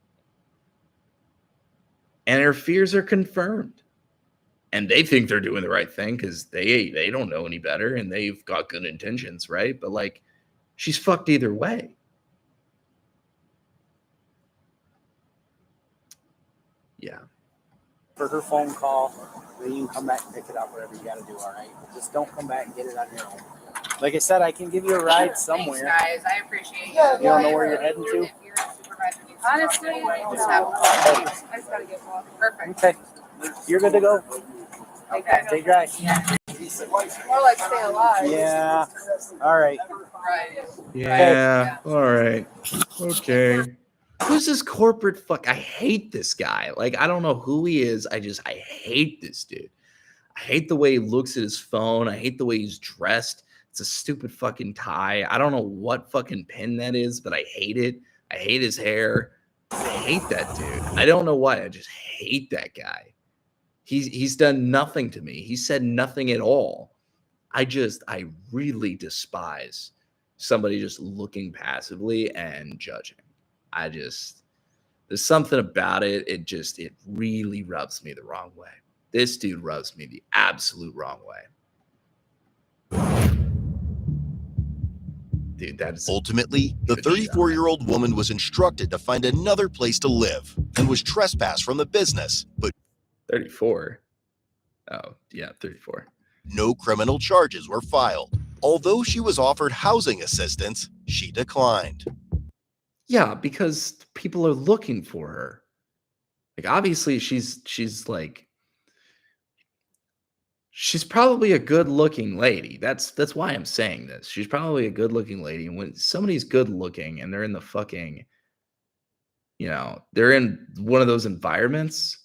And her fears are confirmed. And they think they're doing the right thing because they don't know any better, and they've got good intentions, right? But like, she's fucked either way. Yeah. For her phone call, then you can come back and pick it up, whatever you got to do, all right? Just don't come back and get it on your own. Like I said, I can give you a ride somewhere. Thanks, guys. I appreciate you. You don't know where you're heading to? You're a super Honestly, I just gotta get one. Perfect. Okay. You're good to go. Okay. Stay dry. More like stay alive. Yeah. All right. Right. Yeah. All right. Okay. Who's this corporate fuck? I hate this guy. Like, I don't know who he is. I hate this dude. I hate the way he looks at his phone. I hate the way he's dressed. It's a stupid fucking tie. I don't know what fucking pin that is, but I hate it. I hate his hair. I hate that dude. I don't know why. I just hate that guy. He's done nothing to me. He said nothing at all. I really despise somebody just looking passively and judging. There's something about it. It really rubs me the wrong way. This dude rubs me the absolute wrong way. Dude, that's ultimately, the 34-year-old woman was instructed to find another place to live and was trespassed from the business, but 34. Oh, yeah, 34. No criminal charges were filed. Although she was offered housing assistance, she declined. Yeah, because people are looking for her. Like, obviously, she's probably a good-looking lady. That's why I'm saying this. She's probably a good-looking lady. And when somebody's good-looking and they're in the fucking, they're in one of those environments,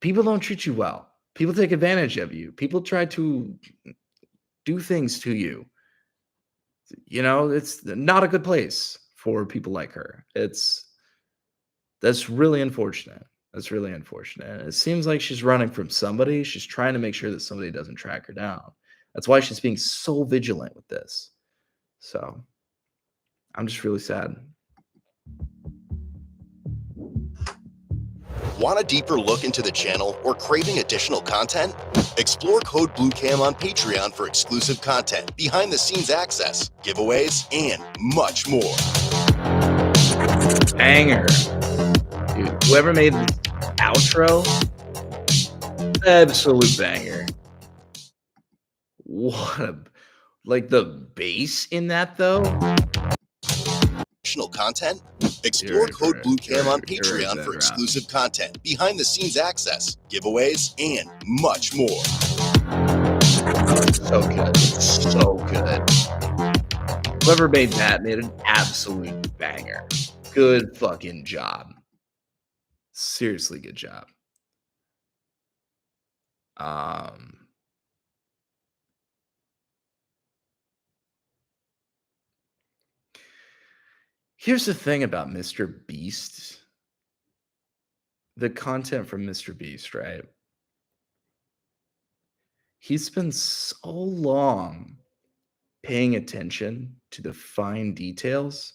people don't treat you well. People take advantage of you. People try to do things to you. It's not a good place for people like her. That's really unfortunate. That's really unfortunate. It seems like she's running from somebody. She's trying to make sure that somebody doesn't track her down. That's why she's being so vigilant with this. So I'm just really sad. Want a deeper look into the channel or craving additional content? Explore Code BlueCam on Patreon for exclusive content, behind-the-scenes access, giveaways, and much more. Banger. Dude, whoever made the outro, absolute banger. Like the bass in that, though. Additional content? Explore Code BlueCam on Patreon for exclusive content, behind-the-scenes access, giveaways, and much more. So good. So good. Whoever made that made an absolute banger. Good fucking job. Seriously, good job. Here's the thing about Mr. Beast. The content from Mr. Beast, right? He's been so long paying attention to the fine details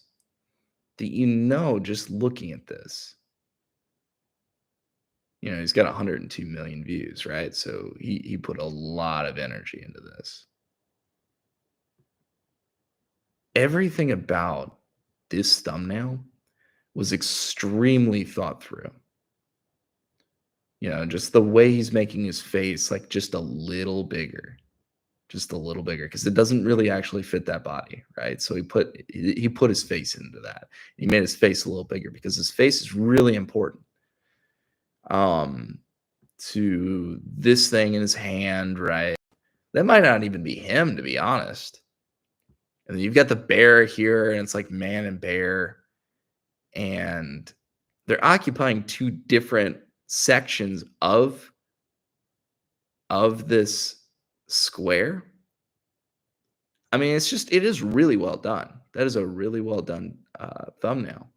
that just looking at this. He's got 102 million views, right? So he put a lot of energy into this. Everything about this thumbnail was extremely thought through. Just the way he's making his face like just a little bigger, because it doesn't really actually fit that body, right? So he put his face into that. He made his face a little bigger because his face is really important to this thing in his hand, right? That might not even be him, to be honest. And then you've got the bear here, and it's like man and bear, and they're occupying two different sections of this square. I mean, it is really well done. That is a really well done thumbnail.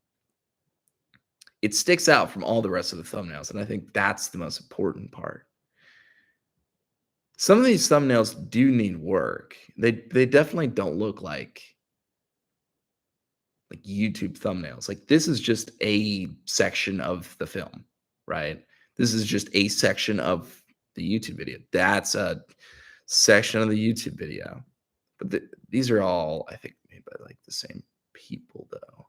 It sticks out from all the rest of the thumbnails, and I think that's the most important part. Some of these thumbnails do need work. They definitely don't look like YouTube thumbnails. Like, this is just a section of the film, right? This is just a section of the YouTube video. That's a section of the YouTube video. But these are all, I think, made by the same people, though.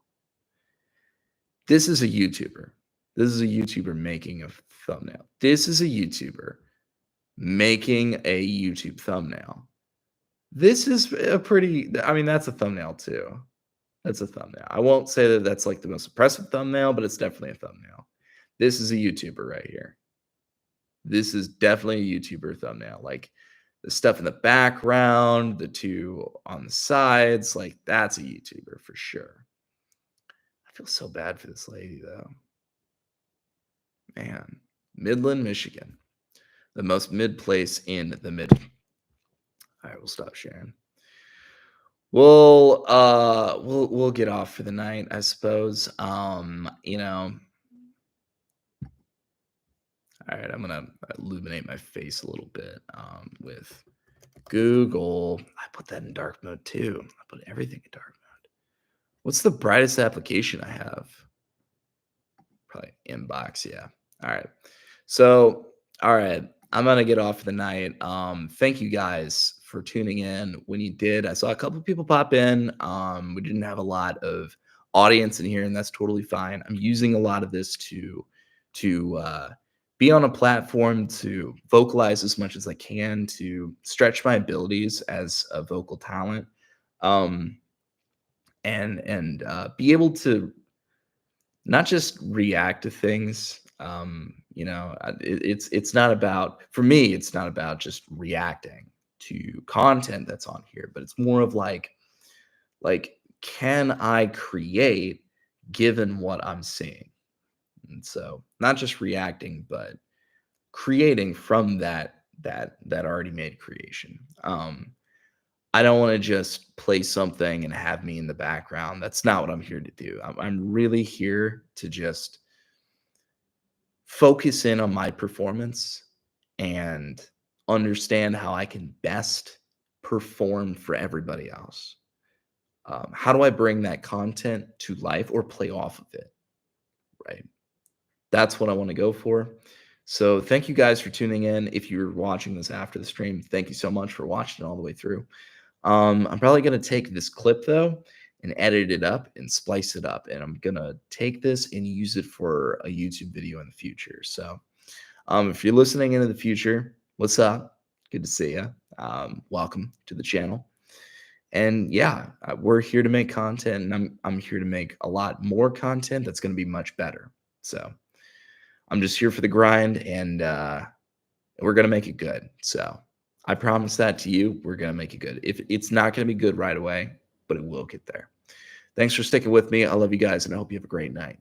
This is a YouTuber. This is a YouTuber making a thumbnail. This is a YouTuber making a YouTube thumbnail. This is that's a thumbnail too. That's a thumbnail. I won't say that that's like the most impressive thumbnail, but it's definitely a thumbnail. This is a YouTuber right here. This is definitely a YouTuber thumbnail. Like the stuff in the background, the two on the sides, like that's a YouTuber for sure. I feel so bad for this lady though. Man, Midland, Michigan. The most mid place in the mid. All right, we'll stop sharing. We'll get off for the night, I suppose. You know. All right, I'm gonna illuminate my face a little bit with Google. I put that in dark mode too. I put everything in dark mode. What's the brightest application I have? Probably Inbox, yeah. All right. So, all right, I'm gonna get off for the night. Thank you guys for tuning in. When you did, I saw a couple of people pop in. We didn't have a lot of audience in here, and that's totally fine. I'm using a lot of this to be on a platform to vocalize as much as I can, to stretch my abilities as a vocal talent, and be able to not just react to things. You know, it's not about, for me, it's not about just reacting to content that's on here, but it's more of like can I create given what I'm seeing? And so not just reacting, but creating from that already made creation. I don't want to just play something and have me in the background. That's not what I'm here to do. I'm really here to just focus in on my performance and understand how I can best perform for everybody else. How do I bring that content to life or play off of it? Right. That's what I want to go for. So thank you guys for tuning in. If you're watching this after the stream, thank you so much for watching it all the way through. I'm probably going to take this clip though and edit it up and splice it up. And I'm going to take this and use it for a YouTube video in the future. So if you're listening into the future, what's up? Good to see you. Welcome to the channel. And yeah, we're here to make content, and I'm here to make a lot more content that's going to be much better. So I'm just here for the grind, and we're going to make it good. So I promise that to you. We're going to make it good. If it's not going to be good right away, but it will get there. Thanks for sticking with me. I love you guys, and I hope you have a great night.